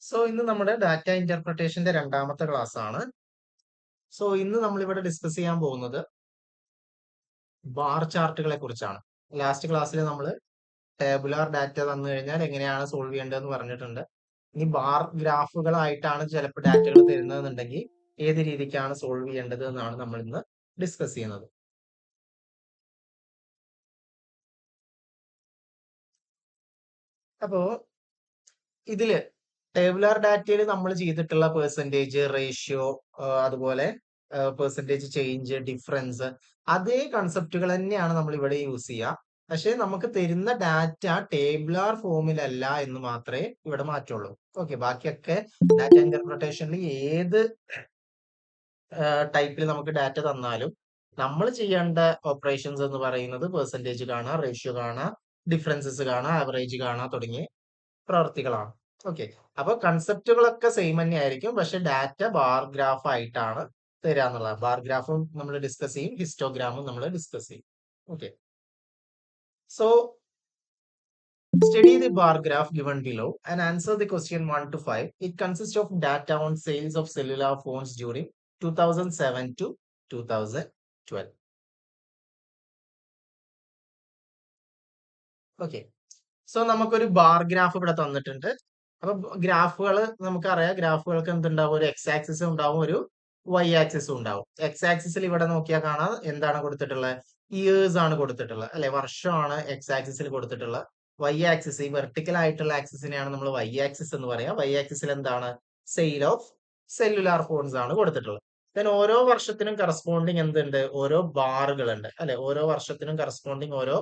So ഇന്ന് നമ്മുടെ data ഇന്റർപ്രിട്ടേഷന്റെ രണ്ടാമത്തെ ക്ലാസ് ആണ്. സോ ഇന്ന് നമ്മൾ ഇവിടെ ഡിസ്കസ് ചെയ്യാൻ പോകുന്നത് ബാർ ചാർട്ടുകളെ കുറിച്ചാണ്. ലാസ്റ്റ് ക്ലാസ്സിൽ നമ്മൾ ടേബുലാർ ഡാറ്റ തന്നു കഴിഞ്ഞാൽ എങ്ങനെയാണ് സോൾവ് ചെയ്യേണ്ടതെന്ന് പറഞ്ഞിട്ടുണ്ട്. ഇനി ബാർ ഗ്രാഫുകളായിട്ടാണ് ചിലപ്പോൾ ഡാറ്റകൾ തരുന്നതെന്നുണ്ടെങ്കിൽ ഏത് രീതിക്കാണ് സോൾവ് ചെയ്യേണ്ടത് എന്നാണ് നമ്മൾ ഇന്ന് ഡിസ്കസ് ചെയ്യുന്നത്. അപ്പോ ഇതില് ടേബുലാർ ഡാറ്റയിൽ നമ്മൾ ചെയ്തിട്ടുള്ള പെർസെൻറ്റേജ്, റേഷ്യോ, അതുപോലെ പെർസെൻറ്റേജ് ചേഞ്ച്, ഡിഫറൻസ്, അതേ കൺസെപ്റ്റുകൾ തന്നെയാണ് നമ്മൾ ഇവിടെ യൂസ് ചെയ്യുക. പക്ഷെ നമുക്ക് തരുന്ന ഡാറ്റ ടേബുലാർ ഫോമിലല്ല എന്ന് മാത്രമേ ഇവിടെ മാറ്റുള്ളൂ. ഓക്കെ, ബാക്കിയൊക്കെ ഡാറ്റ ഇന്റർപ്രിട്ടേഷനിൽ ഏത് ടൈപ്പിൽ നമുക്ക് ഡാറ്റ തന്നാലും നമ്മൾ ചെയ്യേണ്ട ഓപ്പറേഷൻസ് എന്ന് പറയുന്നത് പെർസെൻറ്റേജ് കാണുക, റേഷ്യോ കാണുക, ഡിഫറൻസസ് കാണുക, ആവറേജ് കാണുക തുടങ്ങിയ പ്രവർത്തികളാണ്. ഓക്കെ, അപ്പൊ കൺസെപ്റ്റുകളൊക്കെ സെയിം തന്നെ ആയിരിക്കും. പക്ഷെ ഡാറ്റ ബാർ ഗ്രാഫ് ആയിട്ടാണ് തരിക എന്നുള്ളത്. ബാർ ഗ്രാഫും നമ്മൾ ഡിസ്കസ് ചെയ്യും, ഹിസ്റ്റോഗ്രാമും നമ്മൾ ഡിസ്കസ് ചെയ്യും. Okay, so study the bar graph given below and answer the question 1 to 5. It consists of data on sales of cellular phones during 2007 to 2012. Okay, so നമുക്കൊരു bar graph ഇവിടെ തന്നിട്ടുണ്ട്. അപ്പൊ ഗ്രാഫുകൾ നമുക്കറിയാം, ഗ്രാഫുകൾക്ക് എന്തുണ്ടാവും? ഒരു എക്സ് ആക്സിസും ഉണ്ടാവും, ഒരു വൈ ആക്സിസും ഉണ്ടാവും. എക്സ് ആക്സിസിൽ ഇവിടെ നോക്കിയാൽ കാണാം എന്താണ് കൊടുത്തിട്ടുള്ളത്? ഇയേഴ്സ് ആണ് കൊടുത്തിട്ടുള്ളത്, അല്ലെ? വർഷമാണ് എക്സ് ആക്സിസിൽ കൊടുത്തിട്ടുള്ളത്. വൈ ആക്സിസ്, ഈ വെർട്ടിക്കൽ ആയിട്ടുള്ള ആക്സിസിനെയാണ് നമ്മൾ വൈ ആക്സിസ് എന്ന് പറയാം. വൈ ആക്സിസിൽ എന്താണ്? സെയിൽ ഓഫ് സെല്ലുലാർ ഫോൺസ് ആണ് കൊടുത്തിട്ടുള്ളത്. ദെൻ ഓരോ വർഷത്തിനും കറസ്പോണ്ടിങ് എന്തുണ്ട്? ഓരോ ബാറുകളുണ്ട്, അല്ലെ? ഓരോ വർഷത്തിനും കറസ്പോണ്ടിങ് ഓരോ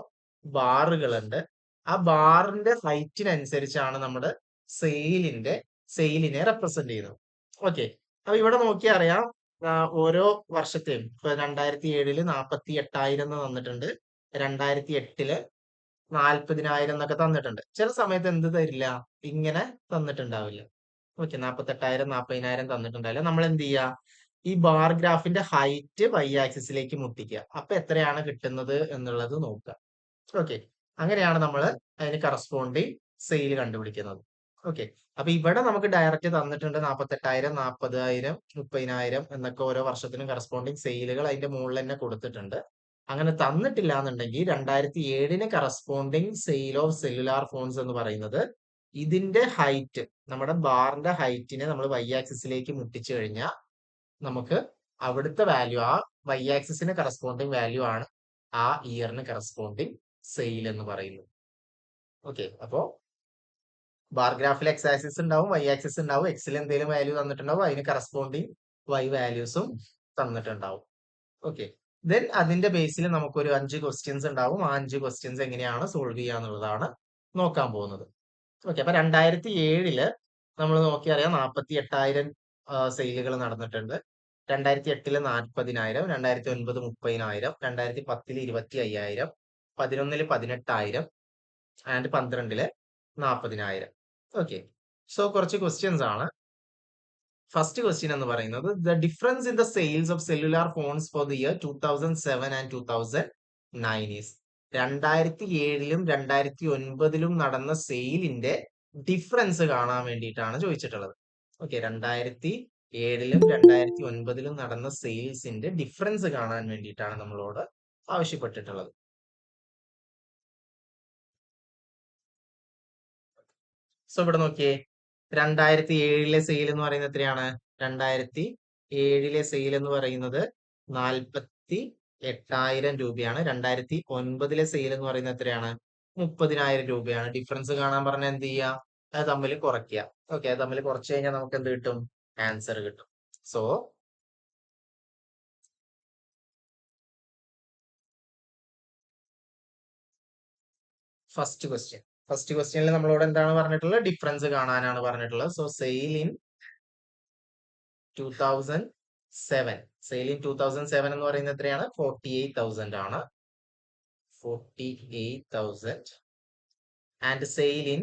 ബാറുകളുണ്ട്. ആ ബാറിന്റെ ഹൈറ്റിനനുസരിച്ചാണ് നമ്മുടെ സെയിലിനെ റെപ്രസെന്റ് ചെയ്യുന്നത്. ഓക്കെ, അപ്പൊ ഇവിടെ നോക്കിയാൽ അറിയാം, ഓരോ വർഷത്തെയും ഇപ്പൊ 2007 48,000 എന്ന് തന്നിട്ടുണ്ട്, 2008 40,000 എന്നൊക്കെ തന്നിട്ടുണ്ട്. ചില സമയത്ത് എന്ത് തരില്ല, ഇങ്ങനെ തന്നിട്ടുണ്ടാവില്ല. ഓക്കെ, 48,000 40,000 തന്നിട്ടുണ്ടാവില്ല. നമ്മൾ എന്ത് ചെയ്യുക? ഈ ബാർ ഗ്രാഫിന്റെ ഹൈറ്റ് വൈ ആക്സിസിലേക്ക് മുട്ടിക്കുക. അപ്പൊ എത്രയാണ് കിട്ടുന്നത് എന്നുള്ളത് നോക്കുക. ഓക്കെ, അങ്ങനെയാണ് നമ്മൾ അതിന് കറസ്പോണ്ടിങ് സെയിൽ കണ്ടുപിടിക്കുന്നത്. ഓക്കെ, അപ്പൊ ഇവിടെ നമുക്ക് ഡയറക്റ്റ് തന്നിട്ടുണ്ട് 48,000 40,000 30,000 എന്നൊക്കെ ഓരോ വർഷത്തിനും കറസ്പോണ്ടിങ് സെയിലുകൾ അതിന്റെ മുകളിൽ തന്നെ കൊടുത്തിട്ടുണ്ട്. അങ്ങനെ തന്നിട്ടില്ല എന്നുണ്ടെങ്കിൽ 2007 corresponding sale of cellular phones എന്ന് പറയുന്നത് ഇതിന്റെ ഹൈറ്റ്, നമ്മുടെ ബാറിന്റെ ഹൈറ്റിനെ നമ്മൾ വൈ ആക്സിസിലേക്ക് മുട്ടിച്ചു കഴിഞ്ഞാൽ നമുക്ക് അവിടുത്തെ വാല്യൂ, ആ വൈ ആക്സിസിന് കറസ്പോണ്ടിങ് വാല്യൂ ആണ് ആ ഇയറിന് കറസ്പോണ്ടിങ് സെയിൽ എന്ന് പറയുന്നത്. ഓക്കെ, അപ്പോ ബാർ ഗ്രാഫിൽ എക്സ് ആക്സിസ് ഉണ്ടാവും, വൈ ആക്സിസ് ഉണ്ടാവും. എക്സിൽ എന്തെങ്കിലും വാല്യൂ തന്നിട്ടുണ്ടാവും, അതിന് കറസ്പോണ്ടിങ് വൈ വാല്യൂസും തന്നിട്ടുണ്ടാവും. ഓക്കെ, ദെൻ അതിന്റെ ബേസിൽ നമുക്കൊരു 5 ക്വസ്റ്റ്യൻസ് ഉണ്ടാവും. ആ 5 ക്വസ്റ്റ്യൻസ് എങ്ങനെയാണ് സോൾവ് ചെയ്യുക എന്നുള്ളതാണ് നോക്കാൻ പോകുന്നത്. ഓക്കെ, അപ്പൊ 2007 നമ്മൾ നോക്കിയറിയാം 48,000 സെയിലുകൾ നടന്നിട്ടുണ്ട്. 2008 40,000, 2009 30,000, 2010 25,000, 2011 18,000 ആൻഡ് 2012 40,000. ഓക്കെ, സോ കുറച്ച് ക്വസ്റ്റ്യൻസ് ആണ്. ഫസ്റ്റ് ക്വസ്റ്റ്യൻ എന്ന് പറയുന്നത് the difference in the sales of cellular phones for the year 2007 and 2009 is. 2007 2009 നടന്ന സെയിലിന്റെ ഡിഫറൻസ് കാണാൻ വേണ്ടിയിട്ടാണ് ചോദിച്ചിട്ടുള്ളത്. ഓക്കെ, 2007 2009 നടന്ന സെയിൽസിന്റെ ഡിഫറൻസ് കാണാൻ വേണ്ടിയിട്ടാണ് നമ്മളോട് ആവശ്യപ്പെട്ടിട്ടുള്ളത്. സോ ഇവിടെ നോക്കിയേ, 2007 സെയിൽ എന്ന് പറയുന്നത് എത്രയാണ്? 2007 സെയിൽ എന്ന് പറയുന്നത് 48,000 രൂപയാണ്. 2009 സെയിൽ എന്ന് പറയുന്നത് എത്രയാണ്? 30,000 രൂപയാണ്. ഡിഫറൻസ് കാണാൻ പറഞ്ഞാൽ എന്ത് ചെയ്യുക? അത് തമ്മിൽ കുറയ്ക്കുക. ഓക്കെ, അത് തമ്മിൽ കുറച്ച് കഴിഞ്ഞാൽ നമുക്ക് എന്ത് കിട്ടും? ആൻസർ കിട്ടും. സോ ഫസ്റ്റ് ക്വസ്റ്റ്യനിൽ നമ്മളോട് എന്താണ് പറഞ്ഞിട്ടുള്ളത്? ഡിഫറൻസ് കാണാനാണ് പറഞ്ഞിട്ടുള്ളത്. So sale in 2007, sale in 2007 എന്ന് പറയുന്നത് എത്രയാണ്? 48,000 ആണ്. 48,000 ആൻഡ് സെയിൽ ഇൻ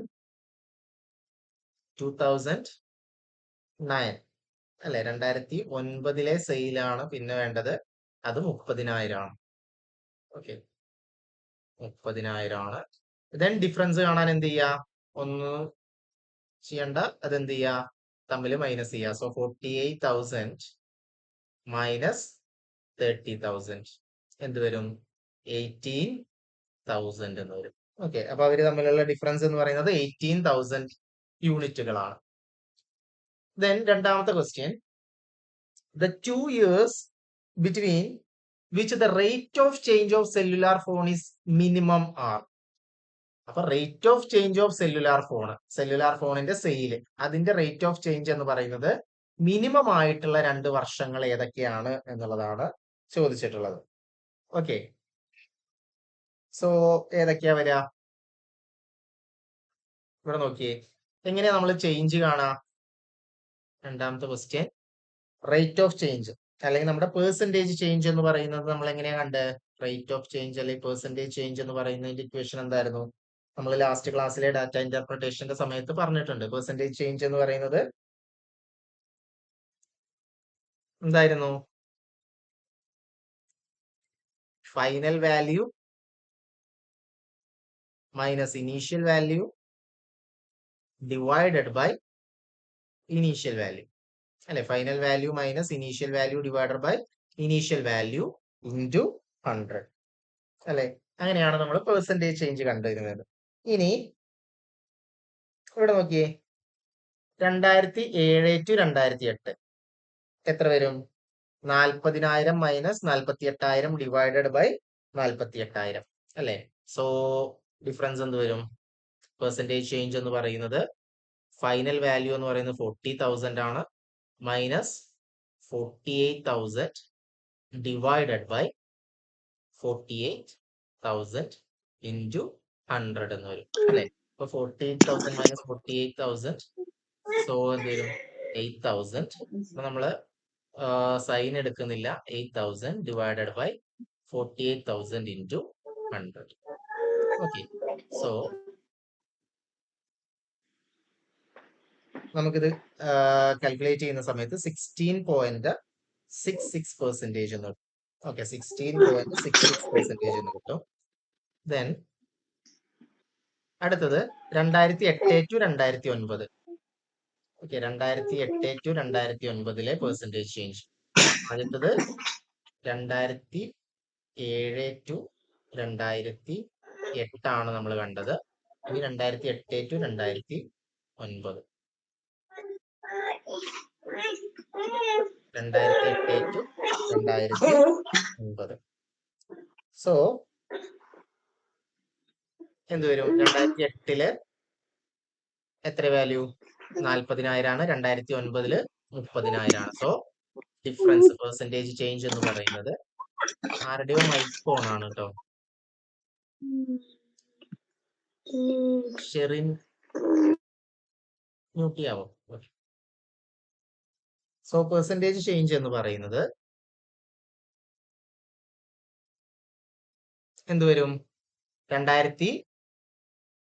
2009, അല്ലെ? 2009 സെയിലാണ് പിന്നെ വേണ്ടത്, അത് 30,000 ആണ്. ഓക്കെ, 30,000 ആണ്. ദെൻ ഡിഫറൻസ് കാണാൻ എന്ത് ചെയ്യാ? ഒന്ന് ചെയ്യണ്ട, അതെന്ത് ചെയ്യുക, തമ്മിൽ മൈനസ് ചെയ്യുക. സോ 48,000 മൈനസ് 30,000 എന്ത് വരും, 18,000 എന്ന് വരും. ഓക്കെ, അപ്പൊ അവര് തമ്മിലുള്ള ഡിഫറൻസ് എന്ന് പറയുന്നത് 18,000 യൂണിറ്റുകളാണ്. ദെൻ രണ്ടാമത്തെ question, the 2 years between which the rate of change of cellular phone is minimum are. അപ്പൊ rate of change of cellular ഫോണിന്റെ സെയിൽ, അതിന്റെ റേറ്റ് ഓഫ് ചേഞ്ച് എന്ന് പറയുന്നത് മിനിമം ആയിട്ടുള്ള 2 വർഷങ്ങൾ ഏതൊക്കെയാണ് എന്നുള്ളതാണ് ചോദിച്ചിട്ടുള്ളത്. ഓക്കെ, സോ ഏതൊക്കെയാ വരിക, ഇവിടെ നോക്കിയേ, എങ്ങനെയാ നമ്മൾ ചേഞ്ച് കാണാ. രണ്ടാമത്തെ ക്വസ്റ്റ്യൻ, റേറ്റ് ഓഫ് ചേഞ്ച് അല്ലെങ്കിൽ നമ്മുടെ പെർസെന്റേജ് ചേഞ്ച് എന്ന് പറയുന്നത് നമ്മൾ എങ്ങനെയാ കണ്ട്, റേറ്റ് ഓഫ് ചേഞ്ച് അല്ലെങ്കിൽ പെർസെന്റേജ് ചേഞ്ച് എന്ന് പറയുന്നതിന്റെ ഇക്വേഷൻ എന്തായിരുന്നു, നമ്മൾ ലാസ്റ്റ് ക്ലാസ്സിലെ ഡാറ്റ ഇന്റർപ്രിട്ടേഷന്റെ സമയത്ത് പറഞ്ഞിട്ടുണ്ട്. പെർസെന്റേജ് ചേഞ്ച് എന്ന് പറയുന്നത് എന്തായിരുന്നു, final value minus initial value divided by initial value, അല്ലെ, final value minus initial value divided by initial value into 100, അല്ലെ, അങ്ങനെയാണ് നമ്മൾ പെർസെന്റേജ് ചേഞ്ച് കണ്ടുവരുന്നത്. ഇനി ഇവിടെ നോക്കിയേ, 2007 to 2008 എത്ര വരും, 40,000 മൈനസ് 48,000 ഡിവൈഡഡ് ബൈ 48,000, അല്ലെ. സോ ഡിഫറൻസ് എന്ത് വരും, പെർസെന്റേജ് ചേഞ്ച് എന്ന് പറയുന്നത് ഫൈനൽ വാല്യൂ എന്ന് പറയുന്നത് 40,000 ആണ്, മൈനസ് 48,000 ഡിവൈഡഡ് ബൈ 48,000 ഇൻറ്റു 100 എന്ന് വരും, അല്ലെ. അപ്പൊ 48,000 മൈനസ് 48,000, സോ എന്ത് വരും, 8,000. അപ്പൊ നമ്മള് സൈൻ എടുക്കുന്നില്ല, 8,000 divided by 48,000 into 100. Okay, so നമുക്കിത് കാൽക്കുലേറ്റ് ചെയ്യുന്ന സമയത്ത് 16.66% എന്ന് കിട്ടും. ഓക്കെ, 16.66% എന്ന് കിട്ടും. ദെൻ അടുത്തത് 2008 to 2009. Okay, 2008 to 2009 percentage change. അടുത്തത് 2007 to 2008 ആണ് നമ്മൾ കണ്ടത്. ഇനി 2008 to 2009, 2008 to 2009. സോ എന്ത് വരും, 2008 എത്ര വാല്യൂ, 40,000 ആണ്, 2009 30,000 ആണ്. സോ ഡിഫറൻസ് പെർസെന്റേജ് ചേഞ്ച് എന്ന് പറയുന്നത്, ആരുടെയോ മൈക്ക് ഓൺ ആണ് കേട്ടോ, ഷെറിൻ മ്യൂട്ട് ചെയ്യാവോ. സോ പെർസെന്റേജ് ചേഞ്ച് എന്ന് പറയുന്നത് എന്ത് വരും, 2008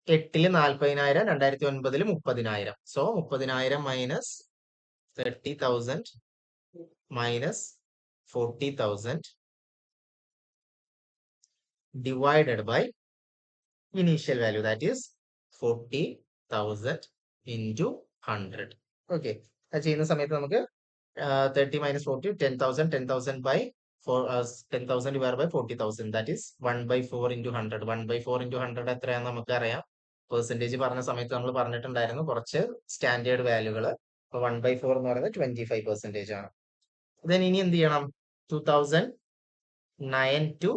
40,000, 2009 30,000. So 30,000 minus 30,000 minus 40,000 divided by initial value, that is 40,000 into 100. Okay, അത് ചെയ്യുന്ന സമയത്ത് നമുക്ക് 30 minus 40, 10,000, 10,000 by 10,000 divided by 40,000, that is 1/4 into 100. 1/4 into 100 എത്രയാണെന്ന് നമുക്ക് അറിയാം. പെർസെന്റേജ് പറഞ്ഞ സമയത്ത് നമ്മൾ പറഞ്ഞിട്ടുണ്ടായിരുന്നു കുറച്ച് സ്റ്റാൻഡേർഡ് വാല്യൂകൾ. അപ്പൊ 1/4 എന്ന് പറയുന്നത് 25% ആണ്. ദെൻ ഇനി എന്ത് ചെയ്യണം, 2009 to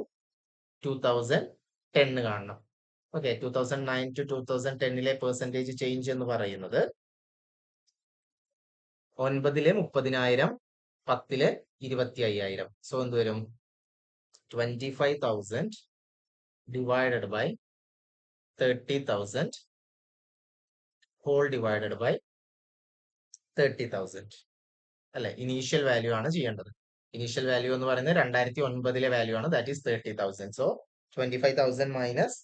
2010 കാണണം. ഓക്കെ, 2009 to 2010 പെർസെന്റേജ് ചേഞ്ച് എന്ന് പറയുന്നത് 9 30,000, 10 25,000. സോ എന്ത് വരും, 25,000 divided by 30,000 whole divided by 30,000, അല്ലെ. ഇനീഷ്യൽ വാല്യൂ ആണ് ചെയ്യേണ്ടത്. ഇനീഷ്യൽ വാല്യൂ എന്ന് പറയുന്നത് 2009 വാല്യൂ ആണ്, ദാറ്റ് ഈസ് 30,000. സോ 25,000 മൈനസ്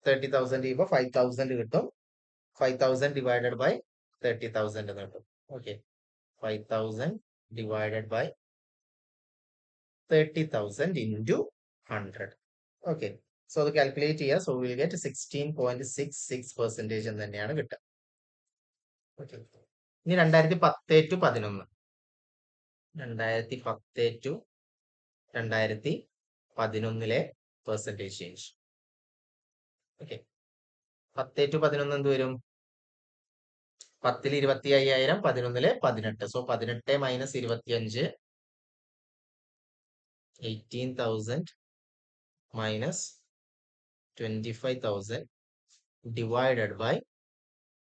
30,000 ചെയ്യുമ്പോൾ 5,000 കിട്ടും. 5,000 ഡിവൈഡഡ് ബൈ 30,000 എന്ന് കിട്ടും. Okay, 5,000 divided by 30,000 into 100. Okay, so അത് കാൽക്കുലേറ്റ് ചെയ്യുക. സോ വിൽ ഗെറ്റ് 16.66% എന്ന് തന്നെയാണ് കിട്ടുക. ഓക്കെ. ഇനി 2010 to 11. 2010 to 2011 percentage change. Okay. 10 to 11 എന്ത് വരും? 10ൽ 25,000, 11ല് 18. So 18 minus 25, 18,000 minus 25,000 divided by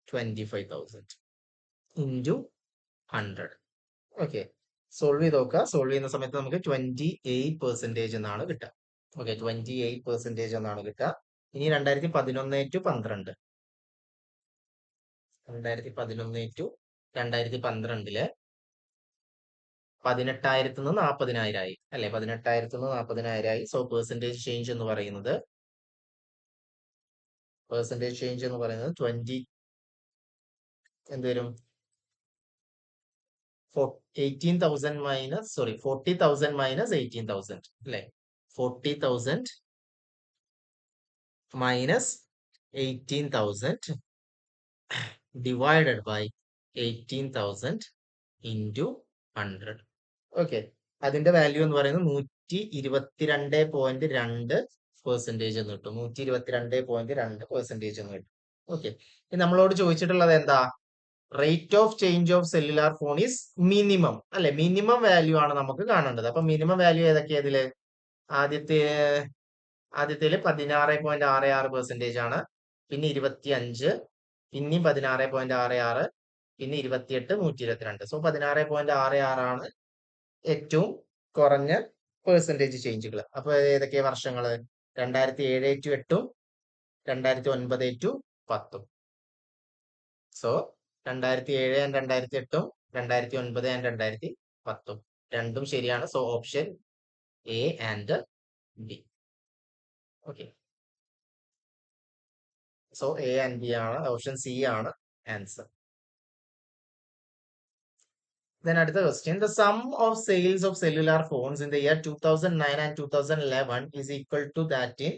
25,000 into 100. Okay. Solve ചെയ്ത് നോക്കുക. സോൾവ് ചെയ്യുന്ന സമയത്ത് നമുക്ക് 28% എന്നാണ് കിട്ടുക. ഓക്കെ, 28% എന്നാണ് കിട്ടുക. ഇനി 2011 to 12. 2011 to 2012 18,000 നിന്ന് 40,000 ആയി അല്ലെ? 18,000 നിന്ന് 40,000 ആയി. സോ പെർസെന്റേജ് ചേഞ്ച് എന്ന് പറയുന്നത് 20 എന്ത് വരും? 18,000 മൈനസ് 40,000 മൈനസ് 18,000 അല്ലെ? 40,000 minus 18,000 divided by 18,000 into 100. Okay, അതിന്റെ വാല്യൂ എന്ന് പറയുന്നത് 122.2% എന്ന് കിട്ടും. 122.2% എന്ന് കിട്ടും. ഓക്കെ, നമ്മളോട് ചോദിച്ചിട്ടുള്ളത് എന്താ? Rate of change of cellular phone is minimum അല്ലെ? മിനിമം വാല്യൂ ആണ് നമുക്ക് കാണേണ്ടത്. അപ്പൊ മിനിമം വാല്യൂ ഏതൊക്കെയാ ഇതില്? ആദ്യത്തേല് 16.66% ആണ്. പിന്നെ 25, പിന്നെയും 16.66, പിന്നെ 28, 122. സോ 16.66 ആണ് ഏറ്റവും കുറഞ്ഞ പെർസെന്റേജ് ചേഞ്ചുകൾ. അപ്പൊ ഏതൊക്കെയാ വർഷങ്ങള്? 2007 to 8, 2009 to 10. So 2007 and 2008, 2009 and 2010 രണ്ടും ശരിയാണ്. So option A and B. Okay, so A and B ആണ്, ഓപ്ഷൻ സി ആണ് ആൻസർ. Then അടുത്ത question, the sum of sales of cellular phones in the year 2009 and 2011 is equal to that in.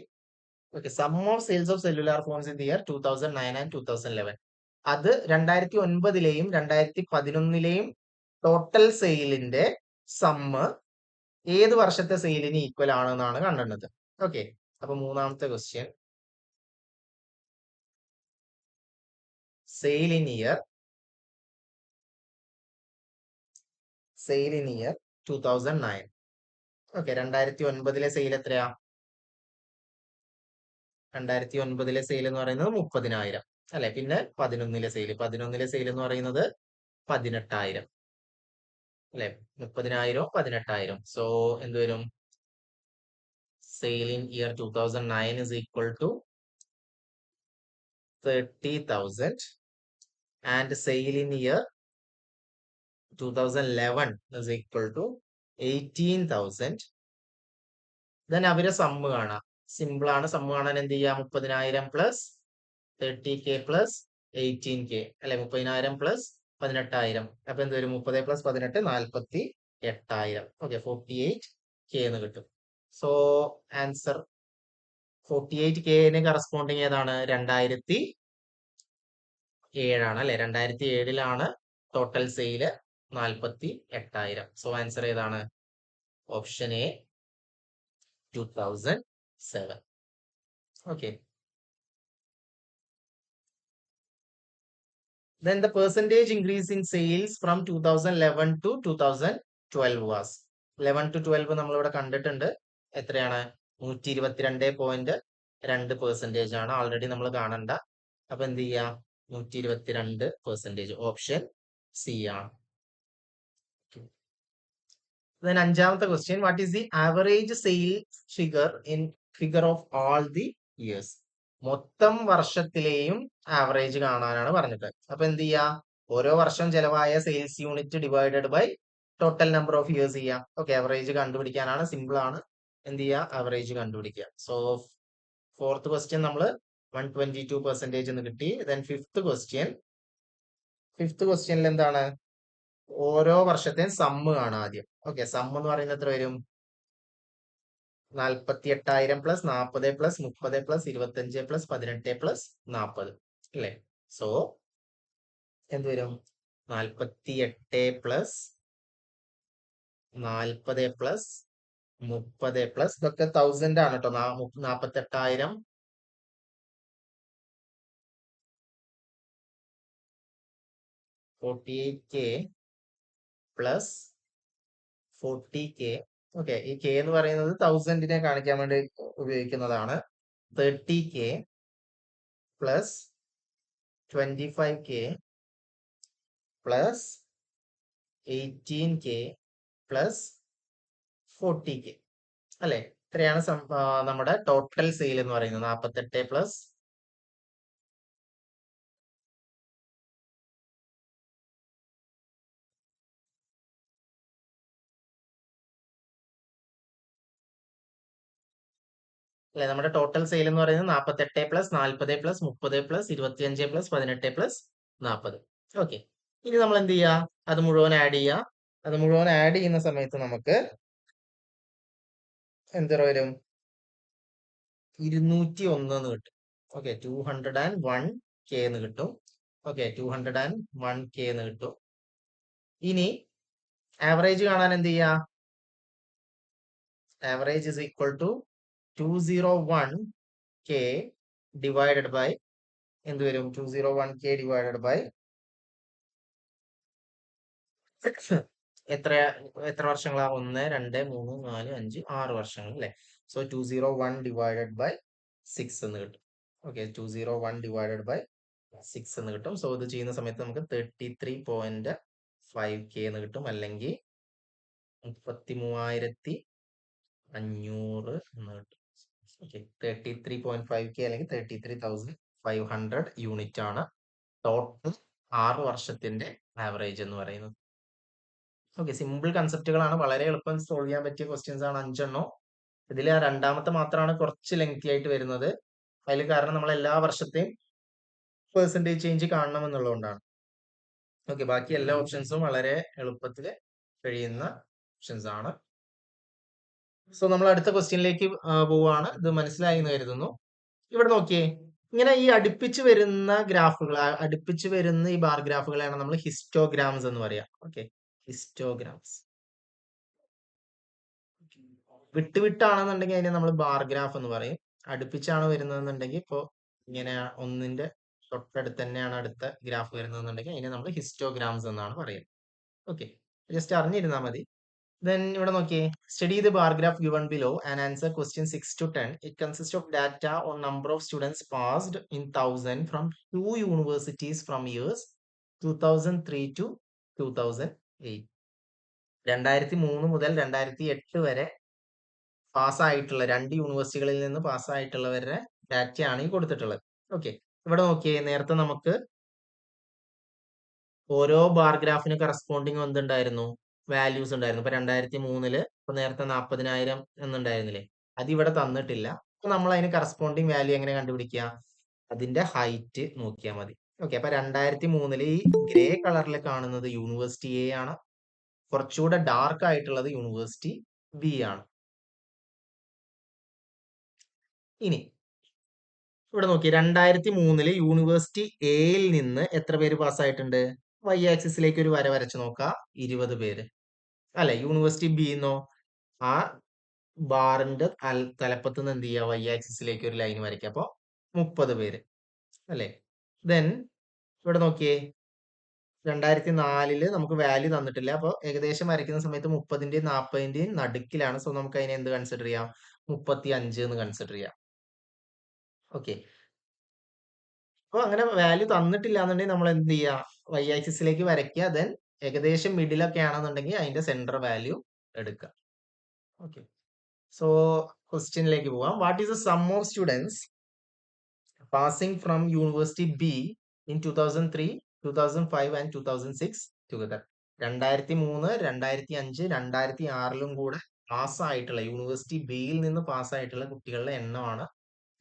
Okay, sum of sales of cellular phones in the year 2009 and 2011. അത് 2009ലെയും 2011ലെയും total സെയിലിന്റെ sum ഏത് വർഷത്തെ സെയിലിന് equal ആണെന്നാണ് കണ്ടെത്തുന്നത്. Okay, അപ്പൊ മൂന്നാമത്തെ question, sale in year 2009. Okay, 2009ലെ sale എത്രയാ? 2009ലെ സെയിൽ എന്ന് പറയുന്നത് 30,000 അല്ലെ? പിന്നെ 11ലെ സെയിൽ എന്ന് പറയുന്നത് 18,000 അല്ലെ? 30,000, 18,000. സോ എന്ത് വരും? Sale in year 2009 is equal to 30,000 and sale in year 2011 is equal to 18,000. then അവരെ സമ്മ് കാണാം. സിമ്പിൾ ആണ്. സമ്മ് കാണാൻ എന്ത് ചെയ്യാം? 30,000 പ്ലസ് 30K പ്ലസ് 18K അല്ലെ? 30,000 പ്ലസ് 18,000. അപ്പൊ എന്ത് വരും? 30 പ്ലസ് 18 48,000. ഓക്കെ, 48K എന്ന് കിട്ടും. സോ ആൻസർ 48Kന് കറസ്പോണ്ടിങ് ഏതാണ്? 2007 ആണ് അല്ലെ? 2007ലാണ് ടോട്ടൽ സെയില് 48,000. സോ ആൻസർ ഏതാണ്? Option A 2007. Okay, then the percentage increase in sales from 2011 to 2012 was. 11 to 12 നമ്മളിവിടെ കണ്ടിട്ടുണ്ട്. എത്രയാണ്? 122.2% ആണ്. ആൾറെഡി നമ്മൾ കാണണ്ട. അപ്പൊ എന്ത് ചെയ്യാം? 122%. ഓപ്ഷൻ സി ആണ്. then അഞ്ചാമത്തെ question, what is the average sale figure of all the years? മൊത്തം വർഷത്തിലെയും ആവറേജ് കാണാനാണ് പറഞ്ഞിട്ട്. അപ്പൊ എന്ത് ചെയ്യാ? ഓരോ വർഷം ചെലവായ sales unit divided by total number of years ചെയ്യാം. ഓക്കെ, ആവറേജ് കണ്ടുപിടിക്കാനാണ്. സിമ്പിൾ ആണ്. എന്ത് ചെയ്യാ? ആവറേജ് കണ്ടുപിടിക്കുക. സോ ഫോർത്ത് ക്വസ്റ്റ്യൻ നമ്മൾ 122% എന്ന് കിട്ടി. then ഫിഫ്ത്ത് ക്വസ്റ്റ്യനിൽ എന്താണ്? ഓരോ വർഷത്തെയും സമ്മ് കാണാം ആദ്യം. ഓക്കെ, സമ്മ് എന്ന് പറയുന്നത് എത്ര വരും? 48,000 plus 40 plus 30 plus 25 plus 18 plus 40 അല്ലേ? സോ എന്ത് വരും? 48 പ്ലസ് 40 പ്ലസ് 30 പ്ലസ് ഇതൊക്കെ 1000 ആണ് കേട്ടോ. 48,000 48K പ്ലസ് 40K. ഓക്കെ, ഈ കെ എന്ന് പറയുന്നത് 1000നെ കാണിക്കാൻ വേണ്ടി ഉപയോഗിക്കുന്നതാണ്. 30K plus 25K plus 18K plus 40K അല്ലെ? ഇത്രയാണ് നമ്മുടെ ടോട്ടൽ സെയിൽ എന്ന് പറയുന്നത്. 48 പ്ലസ് അല്ലെ, നമ്മുടെ ടോട്ടൽ സെയിൽ എന്ന് പറയുന്നത് 48 plus 40 plus 30 plus 25 plus 18 plus 40. Okay, ഇനി നമ്മൾ എന്ത് ചെയ്യുക? അത് മുഴുവൻ ആഡ് ചെയ്യുക. അത് മുഴുവൻ ആഡ് ചെയ്യുന്ന സമയത്ത് നമുക്ക് എന്ത് വരും? 201 എന്ന് കിട്ടും. ഓക്കെ, 201K എന്ന് കിട്ടും. ഓക്കെ, 201K എന്ന് കിട്ടും. ഇനി ആവറേജ് കാണാൻ എന്ത് ചെയ്യുക? Average is equal to 201K divided by എന്ത് വരും? 201K ഡിവൈഡഡ് ബൈ എത്ര എത്ര വർഷങ്ങളാ? 1, 2, 3, 4, 5, 6 വർഷങ്ങൾ അല്ലെ? സോ 201 ഡിവൈഡഡ് ബൈ 6 എന്ന് കിട്ടും. ഓക്കെ, 201 ഡിവൈഡഡ് ബൈ 6 എന്ന് കിട്ടും. സോ ഇത് ചെയ്യുന്ന സമയത്ത് നമുക്ക് 33.5K എന്ന് കിട്ടും, അല്ലെങ്കിൽ 33,500 എന്ന് കിട്ടും. ഓക്കെ, 33.5K അല്ലെങ്കിൽ 33,500 യൂണിറ്റ് ആണ് ടോട്ടൽ 6 വർഷത്തിന്റെ ആവറേജ് എന്ന് പറയുന്നത്. ഓക്കെ, സിമ്പിൾ കൺസെപ്റ്റുകളാണ്, വളരെ എളുപ്പം സോൾവ് ചെയ്യാൻ പറ്റിയ ക്വസ്റ്റ്യൻസ് ആണ് 5 ഇതിൽ ആ രണ്ടാമത്തെ മാത്രമാണ് കുറച്ച് ലെങ്തി ആയിട്ട് വരുന്നത്. അതിൽ കാരണം നമ്മൾ എല്ലാ വർഷത്തെയും പെർസെന്റേജ് ചേഞ്ച് കാണണം എന്നുള്ളതുകൊണ്ടാണ്. ഓക്കെ, ബാക്കി എല്ലാ ഓപ്ഷൻസും വളരെ എളുപ്പത്തിൽ കഴിയുന്ന ഓപ്ഷൻസ് ആണ്. സോ നമ്മൾ അടുത്ത ക്വസ്റ്റ്യനിലേക്ക് പോവുകയാണ്. ഇത് മനസ്സിലായി എന്ന് കരുതുന്നു. ഇവിടെ നോക്കിയേ, ഇങ്ങനെ ഈ അടുപ്പിച്ച് വരുന്ന ഗ്രാഫുകൾ, അടുപ്പിച്ച് വരുന്ന ഈ ബാർ ഗ്രാഫുകളെയാണ് നമ്മൾ ഹിസ്റ്റോഗ്രാംസ് എന്ന് പറയാം. ഓക്കെ, ഹിസ്റ്റോഗ്രാംസ്. വിട്ടുവിട്ടാണെന്നുണ്ടെങ്കിൽ അതിനെ നമ്മൾ ബാർ ഗ്രാഫ് എന്ന് പറയും. അടുപ്പിച്ചാണ് വരുന്നതെന്നുണ്ടെങ്കിൽ ഇപ്പോ ഇങ്ങനെ ഒന്നിന്റെ തൊട്ടടുത്ത് തന്നെയാണ് അടുത്ത ഗ്രാഫ് വരുന്നതെന്നുണ്ടെങ്കിൽ അതിനെ നമ്മൾ ഹിസ്റ്റോഗ്രാംസ് എന്നാണ് പറയുന്നത്. ഓക്കെ, ജസ്റ്റ് അറിഞ്ഞിരുന്നാൽ മതി. Then ഇവിടെ നോക്കിയേ, study the bar graph given below and answer question 6 to 10. It consists of data on number of students passed in 1000 from 2 universities from years 2003 to 2008. 2003 മുതൽ 2008 വരെ പാസ്സായിട്ടുള്ള 2 യൂണിവേഴ്സിറ്റികളിൽ നിന്ന് പാസ്സായിട്ടുള്ളവരുടെ ഡാറ്റയാണ് ഈ കൊടുത്തിട്ടുള്ളത്. ഓക്കെ, ഇവിടെ നോക്കിയേ, നേരത്തെ നമുക്ക് ഓരോ ബാർ ഗ്രാഫിന് കറസ്പോണ്ടിങ് എന്തുണ്ടായിരുന്നു? വാല്യൂസ് ഉണ്ടായിരുന്നു. ഇപ്പൊ 2003 ഇപ്പൊ നേരത്തെ 40,000 എന്നുണ്ടായിരുന്നില്ലേ? അത് ഇവിടെ തന്നിട്ടില്ല. അപ്പൊ നമ്മൾ അതിന് കറസ്പോണ്ടിങ് വാല്യൂ എങ്ങനെ കണ്ടുപിടിക്കുക? അതിന്റെ ഹൈറ്റ് നോക്കിയാൽ മതി. ഓക്കെ, അപ്പൊ 2003 ഈ ഗ്രേ കളറിൽ കാണുന്നത് യൂണിവേഴ്സിറ്റി എ ആണ്. കുറച്ചുകൂടെ ഡാർക്ക് ആയിട്ടുള്ളത് യൂണിവേഴ്സിറ്റി ബി ആണ്. ഇനി ഇവിടെ നോക്കി, 2003 യൂണിവേഴ്സിറ്റി എയിൽ നിന്ന് എത്ര പേര് പാസ്സായിട്ടുണ്ട്? വൈ ആക്സിസിലേക്ക് ഒരു വര വരച്ച് നോക്കാം, 20 പേര് അല്ലെ? യൂണിവേഴ്സിറ്റി ബിന്നോ ആ ബാറിന്റെ തലപ്പത്ത് നിന്ന് എന്ത് ചെയ്യുക? വൈ ആക്സിസിലേക്ക് ഒരു ലൈൻ വരയ്ക്കുക, അപ്പൊ 30 പേര് അല്ലെ? ദെൻ ഇവിടെ നോക്കിയേ, 2004 നമുക്ക് വാല്യൂ തന്നിട്ടില്ല. അപ്പൊ ഏകദേശം വരയ്ക്കുന്ന സമയത്ത് 30ന്റെയും 40ന്റെയും നടുക്കിലാണ്. സോ നമുക്ക് അതിനെ എന്ത് കൺസിഡർ ചെയ്യാം? 35 എന്ന് കൺസിഡർ ചെയ്യാം. ഓക്കെ, അപ്പൊ അങ്ങനെ വാല്യൂ തന്നിട്ടില്ല എന്നുണ്ടെങ്കിൽ നമ്മൾ എന്ത് ചെയ്യുക? വൈ ആക്സിസിലേക്ക് വരയ്ക്കുക. ദെൻ ഏകദേശം മിഡിലൊക്കെ ആണെന്നുണ്ടെങ്കിൽ അതിന്റെ സെന്റർ വാല്യൂ എടുക്കുക. ഓക്കെ, സോ ക്വസ്റ്റ്യനിലേക്ക് പോവാം. What is the sum of students passing from university B in 2003, 2005 and 2006 together? 2003, 2005, 2006 കൂടെ പാസ്സായിട്ടുള്ള യൂണിവേഴ്സിറ്റി ബിയിൽ നിന്ന് പാസ്സായിട്ടുള്ള കുട്ടികളുടെ എണ്ണമാണ്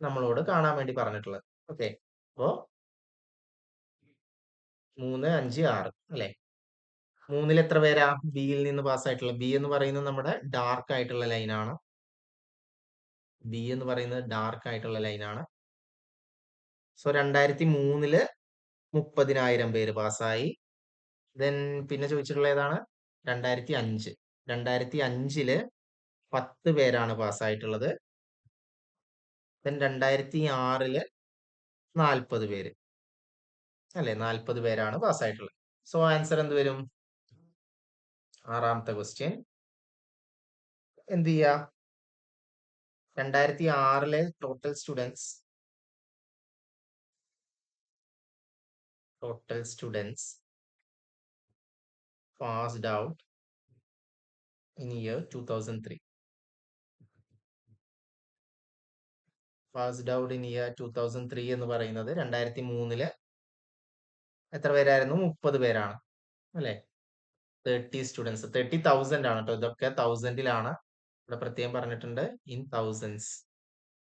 നമ്മളോട് കാണാൻ വേണ്ടി പറഞ്ഞിട്ടുള്ളത്. ഓക്കെ, അപ്പോ 3, 5, 6 അല്ലെ? 3ൽ എത്ര പേരാ ബിയിൽ നിന്ന് പാസ്സായിട്ടുള്ള? ബി എന്ന് പറയുന്നത് നമ്മുടെ ഡാർക്ക് ആയിട്ടുള്ള ലൈനാണ്. ബി എന്ന് പറയുന്നത് ഡാർക്ക് ആയിട്ടുള്ള ലൈനാണ്. സോ 2003 30,000 പേര് പാസ്സായി. ദെൻ പിന്നെ ചോദിച്ചിട്ടുള്ള ഏതാണ്? 2005. 2005 10 പേരാണ് പാസ്സായിട്ടുള്ളത്. ദെൻ 2006 40 പേര് അല്ലെ, 40 പേരാണ് പാസ്സായിട്ടുള്ളത്. സോ ആൻസർ എന്ത് വരും? ആറാമത്തെ ക്വസ്റ്റ്യൻ എന്ത് ചെയ്യാ? 2006 total students passed out in year 2003. Passed out in year 2003 എന്ന് പറയുന്നത് 2003 എത്ര പേരായിരുന്നു? 30 പേരാണ് അല്ലെ. 30 സ്റ്റുഡൻസ്, 30,000 ആണ് കേട്ടോ. ഇതൊക്കെ തൗസൻഡിലാണ്. ഇവിടെ പ്രത്യേകം പറഞ്ഞിട്ടുണ്ട് ഇൻ തൗസൻഡ്സ്.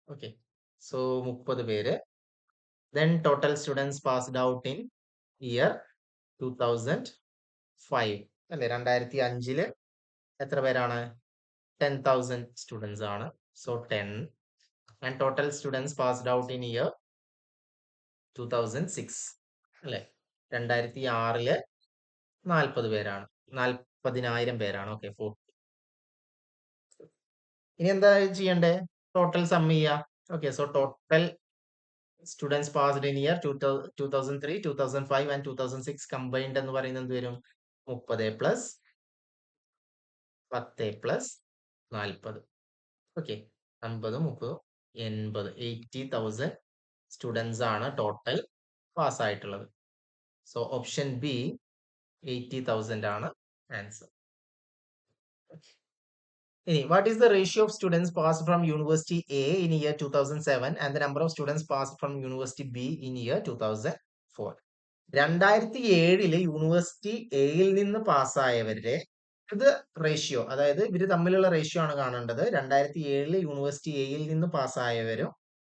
ഓക്കെ, സോ 30 പേര്. Then total students passed out in year 2005 അല്ലെ. 2005 എത്ര പേരാണ്? 10,000 സ്റ്റുഡൻസ് ആണ്. So 10. And total students passed out in year 2006 അല്ലെ. 2006 40 പേരാണ്, 40,000 പേരാണ്. ഓക്കെ, 40. ഇനി എന്താ ചെയ്യണ്ടേ? ടോട്ടൽ സം ചെയ്യാ. Okay, so total students passed in year 2003, 2005 and 2006 combined എന്ന് പറയുന്നത് എന്ത് വരും? 30 പ്ലസ് 10 പ്ലസ് 40. ഓക്കെ, 50, 30, 80, 80,000 സ്റ്റുഡൻസ് ആണ് ടോട്ടൽ പാസ്സായിട്ടുള്ളത്. സോ ഓപ്ഷൻ ബി 80,000 ആണ് ആൻസർ. ഇനി what is the ratio of students passed from University A in year 2007 and the number of students passed from University B in year 2004? 2007 university എയിൽ നിന്ന് പാസ്സായവരുടെ ഇത് ratio, അതായത് ഇവര് തമ്മിലുള്ള ratio ആണ് കാണേണ്ടത്. 2007 യൂണിവേഴ്സിറ്റി എയിൽ നിന്ന് പാസ്സായവരും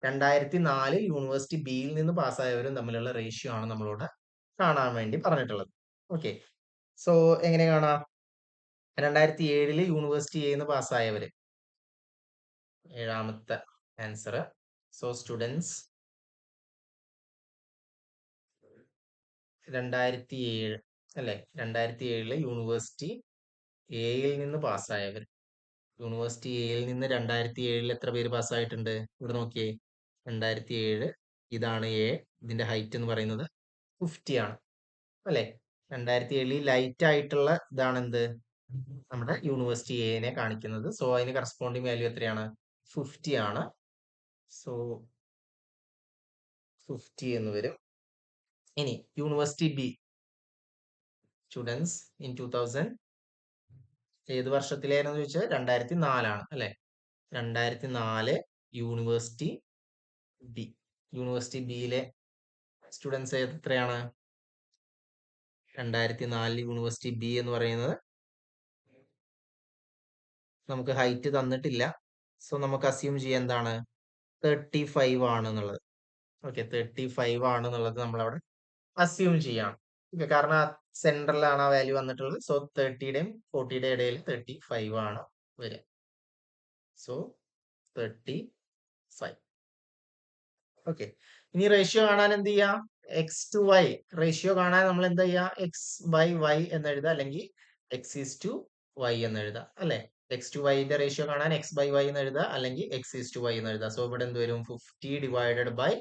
2004 യൂണിവേഴ്സിറ്റി ബിയിൽ നിന്ന് പാസ്സായവരും തമ്മിലുള്ള റേഷ്യോ ആണ് നമ്മളോട് കാണാൻ വേണ്ടി പറഞ്ഞിട്ടുള്ളത്. ഓക്കെ, സോ എങ്ങനെ കാണാം? 2007 യൂണിവേഴ്സിറ്റി എന്ന് പാസ്സായവര്, ഏഴാമത്തെ ആൻസർ. സോ സ്റ്റുഡൻസ് 2007 അല്ലെ. 2007 യൂണിവേഴ്സിറ്റി എയിൽ നിന്ന് പാസ്സായവർ. യൂണിവേഴ്സിറ്റി എയിൽ നിന്ന് 2007 എത്ര പേര് പാസ്സായിട്ടുണ്ട്? ഇവിടെ നോക്കിയേ, 2007 ഇതാണ് എ. ഇതിന്റെ ഹൈറ്റ് എന്ന് പറയുന്നത് 50 ആണ് അല്ലെ. 2007 ലൈറ്റ് ആയിട്ടുള്ള ഇതാണ് എന്ത്? നമ്മുടെ യൂണിവേഴ്സിറ്റി എനെ കാണിക്കുന്നത്. സോ അതിന് കറസ്പോണ്ടിങ് വാല്യൂ എത്രയാണ്? 50 ആണ്. സോ 50 എന്ന് വരും. ഇനി യൂണിവേഴ്സിറ്റി ബി സ്റ്റുഡൻസ് ഇൻ 2000 ഏത് വർഷത്തിലായിരുന്നു ചോദിച്ചാൽ 2004 ആണ് അല്ലെ. 2004 യൂണിവേഴ്സിറ്റി ബി. യൂണിവേഴ്സിറ്റി ബിയിലെ സ്റ്റുഡൻസ് എത്രയാണ്? 2004 യൂണിവേഴ്സിറ്റി ബി എന്ന് പറയുന്നത് നമുക്ക് ഹൈറ്റ് തന്നിട്ടില്ല. സോ നമുക്ക് അസ്യൂം ചെയ്യാം എന്താണ്? 35 ആണ് എന്നുള്ളത്. ഓക്കെ, 35 ആണ് എന്നുള്ളത് നമ്മൾ അവിടെ അസ്യൂം ചെയ്യാം. ഓക്കെ, കാരണം സെൻട്രലാണ് ആ വാല്യൂ വന്നിട്ടുള്ളത്. സോ 30യുടെയും 40യുടെ ഇടയിൽ 35 ആണ് വരിക. സോ 35. ഓക്കെ, ഇനി റേഷ്യോ കാണാൻ എന്ത് ചെയ്യാം? എക്സ് ടു വൈ റേഷ്യോ കാണാൻ നമ്മൾ എന്താ ചെയ്യാ? എക്സ് ബൈ വൈ എന്ന് എഴുതാം, അല്ലെങ്കിൽ എക്സ് ഈസ് ടു വൈ എന്ന് എഴുതാം അല്ലെ. എക്സ് ടു വൈന്റെ റേഷ്യോ കാണാൻ എക്സ് ബൈ വൈ എന്ന് എഴുതാം, അല്ലെങ്കിൽ എക്സ് ഈസ് ടു വൈ എന്ന് എഴുതാം. സോ ഇവിടെ എന്ത് വരും? 50 ഡിവൈഡഡ് ബൈ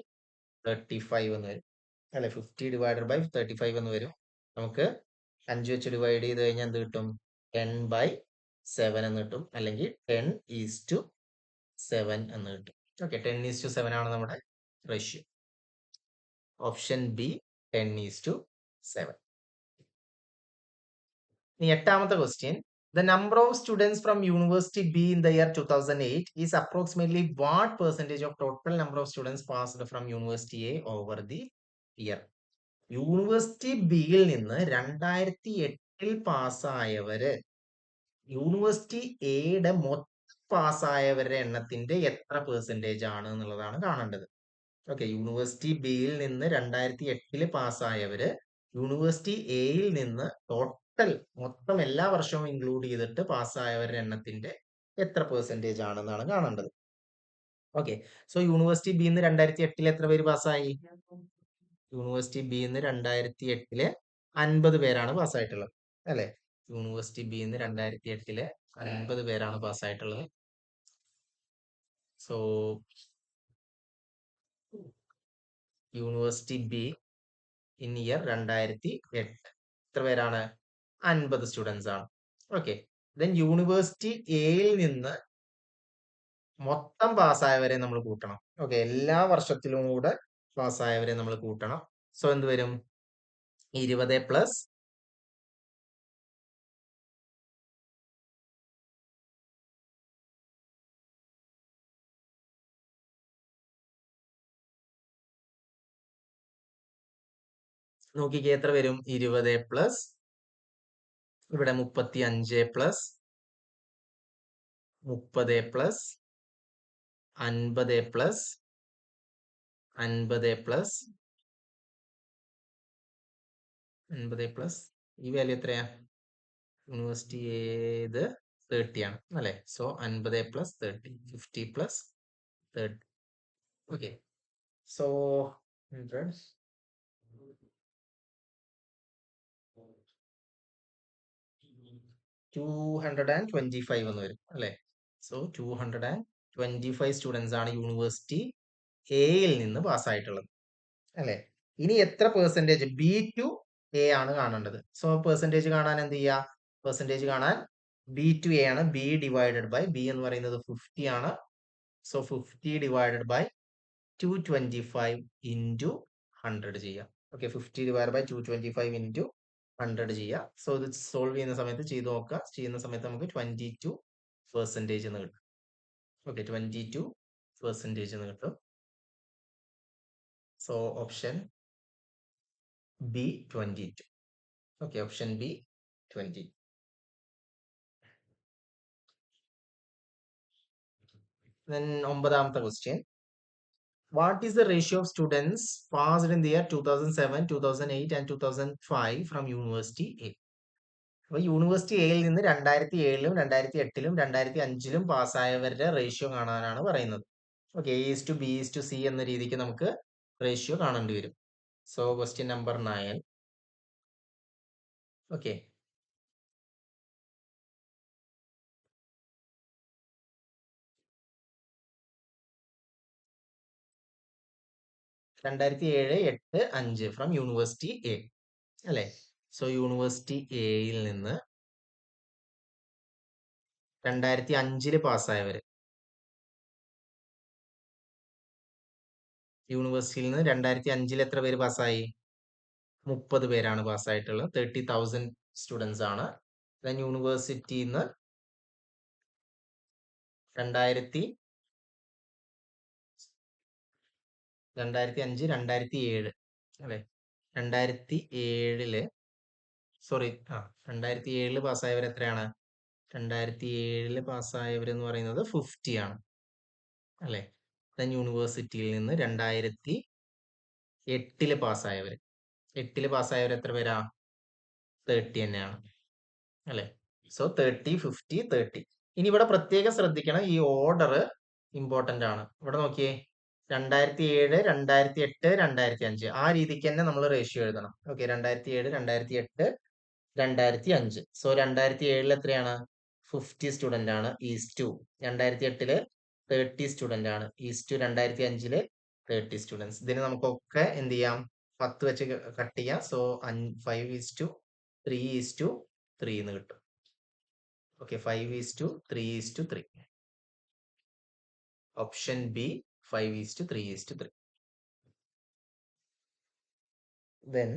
35 എന്ന് വരും അല്ലെ. 50 ഡിവൈഡഡ് ബൈ 35 എന്ന് വരും. നമുക്ക് 5 വെച്ച് ഡിവൈഡ് ചെയ്ത് കഴിഞ്ഞാൽ എന്ത് കിട്ടും? 10/7 എന്ന് കിട്ടും, അല്ലെങ്കിൽ 10:7 എന്ന് കിട്ടും. ഓക്കെ, 10:7 ആണ് നമ്മുടെ റേഷ്യോ. Option B 10:7. ഇനി എട്ടാമത്തെ question, the number of students from University B in the year 2008 is approximately what percentage of total number of students passed from University A over the year? University ബിയിൽ നിന്ന് 2008 പാസ്സായവര് university എയുടെ മൊത്തം പാസ്സായവരുടെ എണ്ണത്തിന്റെ എത്ര percentage ആണ് എന്നുള്ളതാണ് കാണേണ്ടത്. ഓക്കെ, യൂണിവേഴ്സിറ്റി ബിയിൽ നിന്ന് 2008 പാസ്സായവര് യൂണിവേഴ്സിറ്റി എയിൽ നിന്ന് ടോട്ടൽ മൊത്തം എല്ലാ വർഷവും ഇൻക്ലൂഡ് ചെയ്തിട്ട് പാസ്സായവരുടെ എണ്ണത്തിന്റെ എത്ര പെർസെന്റേജ് ആണെന്നാണ് കാണേണ്ടത്. ഓക്കെ, സോ യൂണിവേഴ്സിറ്റി ബിയിൽ നിന്ന് 2008 എത്ര പേര് പാസ്സായി? യൂണിവേഴ്സിറ്റി ബിന്ന് 2008 50 പേരാണ് പാസ്സായിട്ടുള്ളത് അല്ലെ? യൂണിവേഴ്സിറ്റി ബിന്ന് 2008 50 പേരാണ് പാസ്സായിട്ടുള്ളത്. So university B in year 2008 എത്ര പേരാണ്? 50 സ്റ്റുഡൻസ് ആണ്. ഓക്കെ. ദെൻ യൂണിവേഴ്സിറ്റി എയിൽ നിന്ന് മൊത്തം പാസ്സായവരെ നമ്മൾ കൂട്ടണം. ഓക്കെ, എല്ലാ വർഷത്തിലും കൂടെ പാസ്സായവരെ നമ്മൾ കൂട്ടണം. സോ എന്ത് വരും? 20 പ്ലസ് നോക്കിക്കേ എത്ര വരും? 20 പ്ലസ് ഇവിടെ 35 plus 30 plus 50 plus 50 plus 50 plus ഈ വാല്യൂ എത്രയാ? യൂണിവേഴ്സിറ്റി ഏത് 30 ആണ് അല്ലെ? So 50 plus 30 50 plus 30. Okay, so 225 എന്ന് വരും അല്ലെ? സോ 225 സ്റ്റുഡൻസ് ആണ് യൂണിവേഴ്സിറ്റി എയിൽ നിന്ന് പാസ്സായിട്ടുള്ളത് അല്ലെ? ഇനി എത്ര പെർസെന്റേജ്? ബി ടു എ ആണ് കാണേണ്ടത്. സോ പെർസെന്റേജ് കാണാൻ എന്ത് ചെയ്യുക? പെർസെന്റേജ് കാണാൻ ബി ടു എ ആണ്. ബി ഡിവൈഡഡ് ബൈ ബി എന്ന് പറയുന്നത് 50 ആണ്. സോ 50 ഡിവൈഡഡ് ബൈ 225 ഇൻറ്റു 100 ചെയ്യാം. ഓക്കെ, 50 ഡിവൈഡ് ബൈ 225 ഇൻറ്റു 100 ചെയ്യാം. സോ ഇത് സോൾവ് ചെയ്യുന്ന സമയത്ത് ചെയ്ത് നോക്കുക. ചെയ്യുന്ന സമയത്ത് നമുക്ക് 22% എന്ന് കിട്ടും. ഓക്കെ, 22% എന്ന് കിട്ടും. So option B 22. Okay, option B 20. Then 9th question. What is the ratio of students passed in the year 2007, 2008 and 2005 from University A? അപ്പൊ യൂണിവേഴ്സിറ്റി എയിൽ നിന്ന് 2007-ലും 2008-ലും 2005-ലും പാസ്സായവരുടെ റേഷ്യോ കാണാനാണ് പറയുന്നത്. Okay, A is to B is to C എന്ന രീതിക്ക് നമുക്ക് റേഷ്യോ കാണേണ്ടി വരും. So question number 9. Okay, 2007, 8, 5 from university A അല്ലെ? സോ യൂണിവേഴ്സിറ്റി എയിൽ നിന്ന് 2005 പാസ്സായവര്, യൂണിവേഴ്സിറ്റിയിൽ നിന്ന് 2005 എത്ര പേര് പാസ്സായി? 30 പേരാണ് പാസ്സായിട്ടുള്ളത്. 30,000 സ്റ്റുഡൻസ് ആണ്. ദെൻ യൂണിവേഴ്സിറ്റിയിൽ നിന്ന് 2005, 2007 അല്ലെ? 2007 സോറി 2007 പാസ്സായവർ എത്രയാണ്? 2007 പാസ്സായവരെന്ന് പറയുന്നത് 50 ആണ് അല്ലെ? ദെൻ യൂണിവേഴ്സിറ്റിയിൽ നിന്ന് 2008 പാസ്സായവർ, 8 പാസ്സായവർ എത്ര പേരാ? 30 തന്നെയാണ് അല്ലെ? സോ 30, 50, 30. ഇനി ഇവിടെ പ്രത്യേകം ശ്രദ്ധിക്കണം, ഈ ഓർഡർ ഇമ്പോർട്ടന്റ് ആണ്. ഇവിടെ നോക്കിയേ, 2007, 2008, 2005 ആ രീതിക്ക് തന്നെ നമ്മൾ റേഷ്യോ എഴുതണം. ഓക്കെ, 2007, 2008, 2005. സോ 2007 എത്രയാണ്? 50 സ്റ്റുഡന്റ് ആണ് ഈസ് ടു 2008 30 സ്റ്റുഡന്റ് ആണ് ഈസ് ടു 2005 30 സ്റ്റുഡൻസ്. ഇതിന് നമുക്കൊക്കെ എന്ത് ചെയ്യാം? 10 വെച്ച് കട്ട് ചെയ്യാം. സോ 5:3:3 എന്ന് കിട്ടും. Okay, 5:3:3. Option B 5:3:3. Then,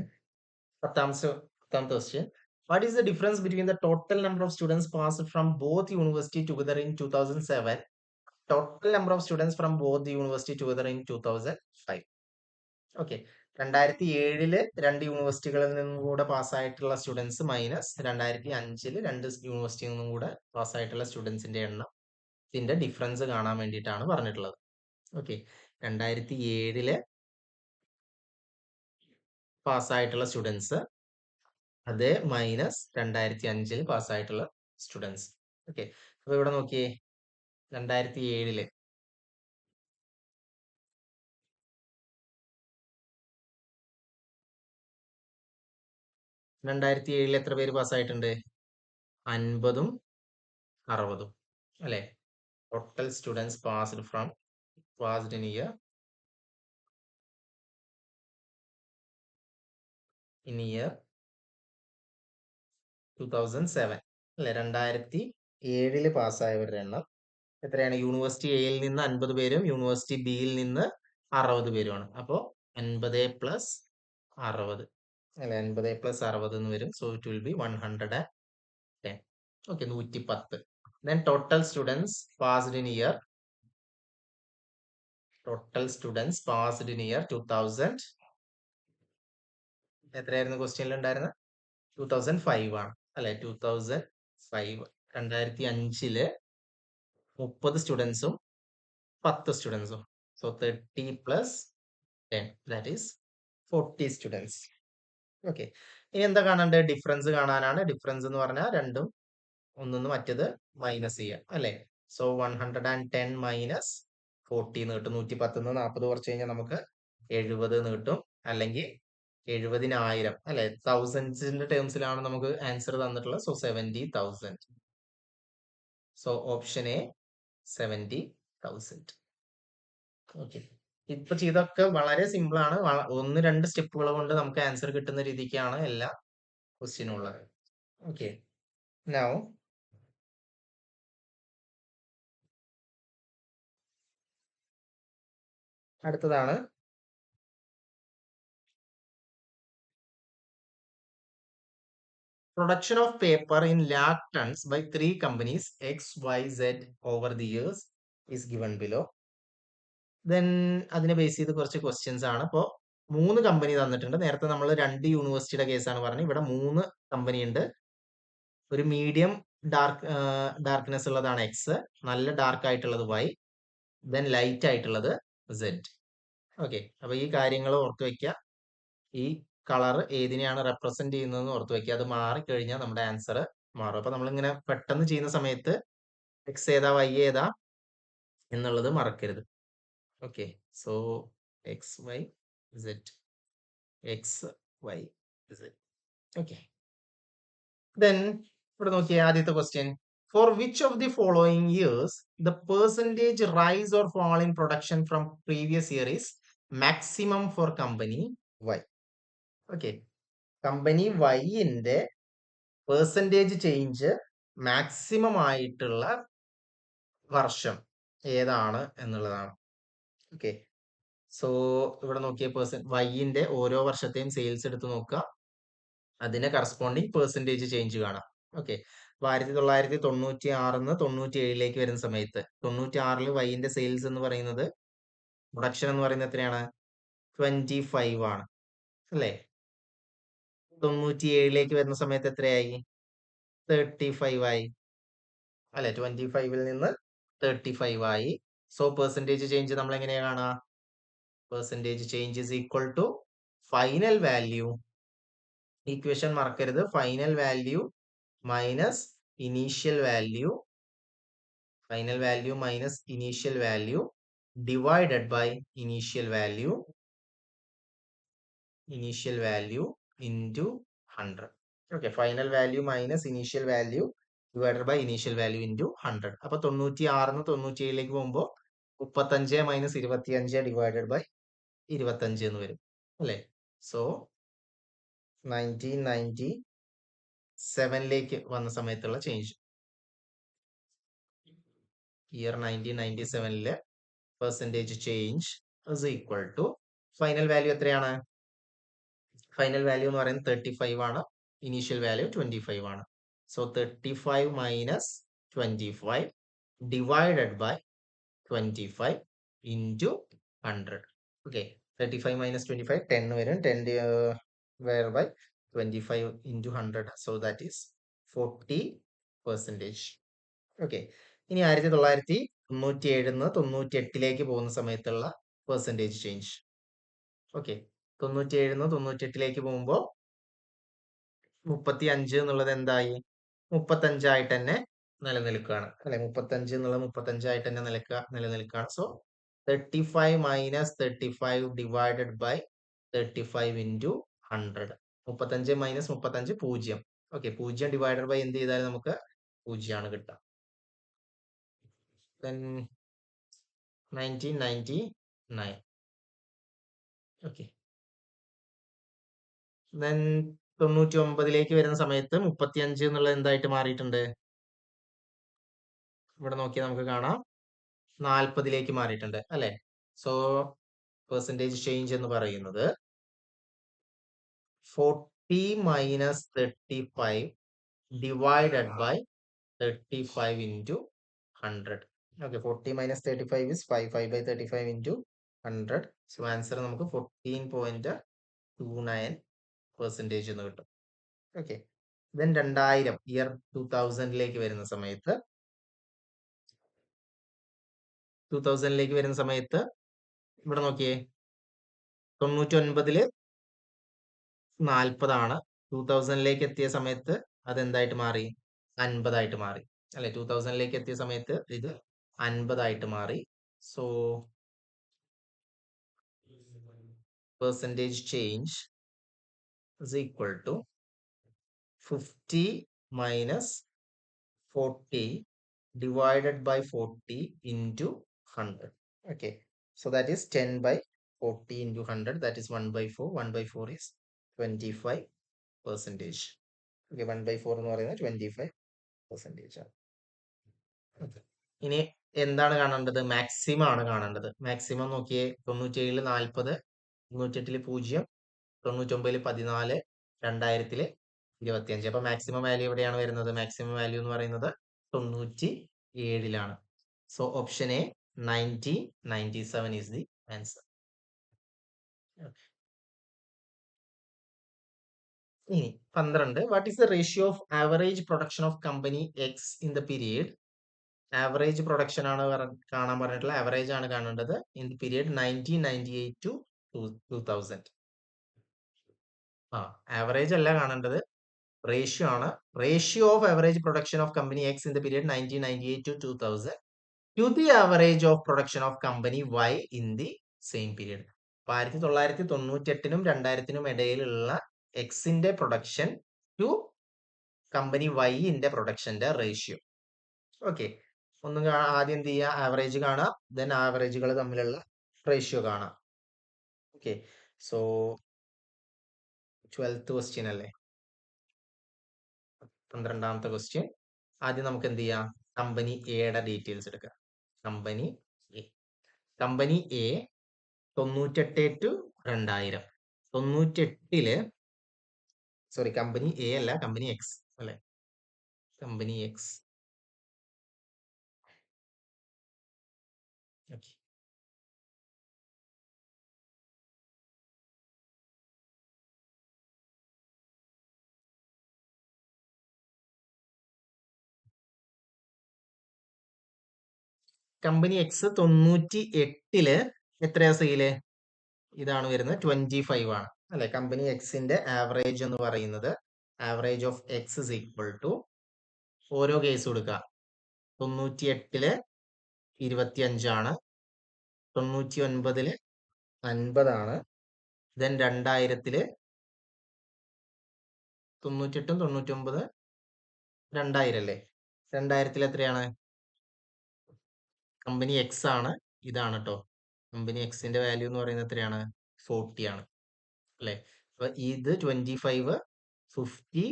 10th question. What is the difference between the total number of students passed from both university together in 2007, total number of students from both the university together in 2005? Okay, 2007 രണ്ട് യൂണിവേഴ്സിറ്റികളിൽ നിന്നും കൂടെ പാസ്സായിട്ടുള്ള students minus 2005 രണ്ട് യൂണിവേഴ്സിറ്റിയിൽ നിന്നും കൂടെ പാസ്സായിട്ടുള്ള സ്റ്റുഡൻസിന്റെ എണ്ണം, ഇതിന്റെ ഡിഫറൻസ് കാണാൻ വേണ്ടിയിട്ടാണ് പറഞ്ഞിട്ടുള്ളത്. ഓക്കെ, 2007 പാസ്സായിട്ടുള്ള സ്റ്റുഡൻസ് അത് മൈനസ് 2005 പാസ്സായിട്ടുള്ള സ്റ്റുഡൻസ്. ഓക്കെ, അപ്പൊ ഇവിടെ നോക്കിയേ, 2007 2007 എത്ര പേര് പാസ്സായിട്ടുണ്ട്? 50ഉം 60ഉം അല്ലെ? Total students passed in year 2007 അല്ലെ? 2007 പാസ്സായവരുടെ എണ്ണം എത്രയാണ്? യൂണിവേഴ്സിറ്റി എയിൽ നിന്ന് 50 പേരും യൂണിവേഴ്സിറ്റി ബിയിൽ നിന്ന് 60 പേരുമാണ്. അപ്പോ 50 പ്ലസ് 60 അല്ലെ? 50 പ്ലസ് 60 എന്ന് വരും. So it will B 110. Okay, 110. Then total students passed in year 2000 എത്രയായിരുന്നു ക്വസ്റ്റ്യനിൽ ഉണ്ടായിരുന്നത്? 2005 ആണ് അല്ലെ? 2005 2005 30 സ്റ്റുഡൻസും 10 സ്റ്റുഡൻസും. So 30 plus 10 that is 40 students. Okay, ഇനി എന്താ കാണേണ്ടത്? ഡിഫറൻസ് കാണാനാണ്. ഡിഫറൻസ് എന്ന് പറഞ്ഞാൽ രണ്ടും ഒന്നൊന്ന് മറ്റത് മൈനസ് ചെയ്യാം അല്ലെ? സോ 110 മൈനസ് 40 എന്ന് കിട്ടും. 110 40 കുറച്ച് കഴിഞ്ഞാൽ നമുക്ക് 70 എന്ന് കിട്ടും. അല്ലെങ്കിൽ 70,000 അല്ലെ? തൗസൻഡ്സിന്റെ ടേംസിലാണ് നമുക്ക് ആൻസർ തന്നിട്ടുള്ളത്. So 70,000. So option A 70,000. Okay, ഇപ്പൊ ചെയ്തൊക്കെ വളരെ സിമ്പിൾ ആണ്. 1-2 സ്റ്റെപ്പുകൾ കൊണ്ട് നമുക്ക് ആൻസർ കിട്ടുന്ന രീതിക്കാണ് എല്ലാ ക്വസ്റ്റ്യനും ഉള്ളത്. ഓക്കെ, നൗ അടുത്തതാണ് production of paper in lakh tons by 3 companies XYZ over the years is given below. Then അതിനെ ബേസ് ചെയ്ത് കുറച്ച് ക്വസ്റ്റ്യൻസ് ആണ്. ഇപ്പോൾ 3 കമ്പനി തന്നിട്ടുണ്ട്. നേരത്തെ നമ്മൾ 2 യൂണിവേഴ്സിറ്റിയുടെ കേസാണ് പറഞ്ഞത്. ഇവിടെ 3 കമ്പനി ഉണ്ട്. ഒരു മീഡിയം ഡാർക്ക്നെസ് ഉള്ളതാണ് എക്സ്, നല്ല ഡാർക്ക് ആയിട്ടുള്ളത് വൈ, ദെൻ ലൈറ്റ് ആയിട്ടുള്ളത് സെഡ്. ഓക്കെ, അപ്പൊ ഈ കാര്യങ്ങൾ ഓർത്ത് വെക്കുക. ഈ കളർ ഏതിനെയാണ് റെപ്രസെന്റ് ചെയ്യുന്നതെന്ന് ഓർത്ത് വെക്കുക. അത് മാറിക്കഴിഞ്ഞാൽ നമ്മുടെ ആൻസർ മാറും. അപ്പൊ നമ്മളിങ്ങനെ പെട്ടെന്ന് ചെയ്യുന്ന സമയത്ത് എക്സ് ഏതാ വൈ ഏതാ എന്നുള്ളത് മറക്കരുത്. Okay, so X Y Z, X Y Z. Okay, then ഇവിടെ നോക്കിയേ ആദ്യത്തെ question. For which of the following years the percentage rise or fall in production from previous year is maximum for company Y? Okay, company വൈന്റെ percentage change maximum ആയിട്ടുള്ള വർഷം ഏതാണ് എന്നുള്ളതാണ്. Okay, so ഇവിടെ നോക്കിയ വൈന്റെ ഓരോ വർഷത്തെയും സെയിൽസ് എടുത്ത് നോക്കുക. അതിനെ കറസ്പോണ്ടിങ് പെർസെന്റേജ് ചേഞ്ച് കാണാം. ഓക്കെ, അപ്പൊ 1996 97 വരുന്ന സമയത്ത് 96 വൈന്റെ സെയിൽസ് എന്ന് പറയുന്നത്, പ്രൊഡക്ഷൻ എന്ന് പറയുന്നത് എത്രയാണ്? 25 ആണ് അല്ലേ? 97 വരുന്ന സമയത്ത് എത്രയായി? 35 ആയി അല്ലെ? 25 നിന്ന് 35 ആയി. സോ പെർസെന്റേജ് ചേഞ്ച് നമ്മൾ എങ്ങനെയാ കാണാ? Percentage change is equal to final value. Equation മറക്കരുത്. Final value minus initial value, final value minus initial value divided by initial value into 100. Okay, final value minus initial value divided by initial value into 100. അപ്പൊ 96 97 പോകുമ്പോൾ 35 minus 25 divided by 25 എന്ന് വരും അല്ലെ? So 1997 വന്ന സമയത്തുള്ള change, year 1997 percentage change is equal to final value എത്രയാണ്? Final value എന്ന് പറയുന്നത് 35 ആണ്, ഇനീഷ്യൽ വാല്യൂ 25 ആണ്. So 35 minus 25 divided by 25 into 100. Okay, 35 minus 25 10 വരും. 10 divided by 25 into 100. So that is 40%. Okay, ഇനി 1997 98 പോകുന്ന സമയത്തുള്ള പെർസെന്റേജ് ചേഞ്ച്. ഓക്കെ, 97 98 പോകുമ്പോൾ 35 എന്നുള്ളത് എന്തായി? 35 ആയിട്ട് തന്നെ നിലനിൽക്കുകയാണ് അല്ലെ? 35 എന്നുള്ളത് 35 ആയിട്ട് തന്നെ നിലനിൽക്കുകയാണ്. So 35 minus 35 divided by 35 into 100. 35 minus 35 0. Okay, 0 divided by എന്ത് ചെയ്താലും നമുക്ക് 0 ആണ് കിട്ടുക. Then 1999. ഓക്കെ, ദെൻ 99ലേക്ക് വരുന്ന സമയത്ത് 35 എന്നുള്ളത് എന്തായിട്ട് മാറിയിട്ടുണ്ട്? ഇവിടെ നോക്കിയാൽ നമുക്ക് കാണാം 40ലേക്ക് മാറിയിട്ടുണ്ട് അല്ലെ? സോ പെർസെൻറ്റേജ് ചേഞ്ച് എന്ന് പറയുന്നത് 40 minus 35 divided by 35 into 100. Okay, 40 minus 35 is 5. 5 by 35 into 100. So answer നമുക്ക് 14.29% എന്ന് കിട്ടും. ഓക്കെ, ദെൻ 2000 ഇയർ 2000ലേക്ക് വരുന്ന സമയത്ത് 2000ലേക്ക് വരുന്ന സമയത്ത് ഇവിടെ നോക്കിയേ 99ല് 40 ആണ്. 2000ലേക്ക് എത്തിയ സമയത്ത് അതെന്തായിട്ട് മാറി? 50 ആയിട്ട് മാറി അല്ലെ? 2000ലേക്ക് എത്തിയ സമയത്ത് ഇത് 50 ആയിട്ട് മാറി. So percentage change is equal to 50 minus 40 divided by 40 into 100. Okay, so that is 10 by 40 into 100, that is 1 by 4. 1 by 4 is 25%. Okay, 1 by 4 എന്ന് പറയുന്നത് 25% ആണ്. Okay. ഇനി എന്താണ് കാണേണ്ടത്? മാക്സിമം ആണ് കാണേണ്ടത്. മാക്സിമം നോക്കിയേ, 97ല് 40, 98ല് 0, 99ല് 14, 2000ല് 25. അപ്പൊ മാക്സിമം വാല്യൂ എവിടെയാണ് വരുന്നത്? മാക്സിമം വാല്യൂ എന്ന് പറയുന്നത് 97ലാണ്. So option A 1997 is the answer. ഇനി 12, what is the ratio of average production of company X in the period? Average production ആണ് കാണാൻ പറഞ്ഞിട്ടുള്ള, ആവറേജ് ആണ് കാണേണ്ടത് in the period 1998 to 2000. Average അല്ല കാണേണ്ടത്, റേഷ്യോ ആണ്. Ratio of average production of company X in the period 1998 to 2000 to the average of production of company Y in the same period. 1998നും 2000നും ഇടയിലുള്ള എക്സിന്റെ പ്രൊഡക്ഷൻ ടു കമ്പനി വൈന്റെ പ്രൊഡക്ഷന്റെ ratio. Okay, ഒന്ന് ആദ്യം എന്ത് ചെയ്യുക? ആവറേജ് കാണാം, ദെൻ ആവറേജുകൾ തമ്മിലുള്ള റേഷ്യോ കാണാം. ഓക്കെ, സോ 12th ക്വസ്റ്റ്യൻ അല്ലേ? 12ാമത്തെ ക്വസ്റ്റ്യൻ. ആദ്യം നമുക്ക് എന്ത് ചെയ്യാം? കമ്പനി എയുടെ ഡീറ്റെയിൽസ് എടുക്കാം. Company A, company A 98 to 2000. 98ല്, സോറി, കമ്പനി എ അല്ല, കമ്പനി എക്സ് അല്ലെ? Company X. Okay, company X 98ല് എത്രയാ സെയില്? ഇതാണ് വരുന്നത്, 25 ആണ് അല്ലെ? കമ്പനി എക്സിന്റെ ആവറേജ് എന്ന് പറയുന്നത്, average of X is equal to, ഓരോ കേസ് കൊടുക്കുക. 98ല് 25 ആണ്, 99ല് 50 ആണ്, ദെൻ 2000ല് 98ഉം 99 2000 അല്ലേ? 2000ല് എത്രയാണ്? കമ്പനി എക്സ് ആണ്, ഇതാണ് കേട്ടോ. കമ്പനി എക്സിന്റെ വാല്യൂ എന്ന് പറയുന്നത് എത്രയാണ്? 40 ആണ് അല്ലെ? അപ്പൊ ഇത് 25, 50,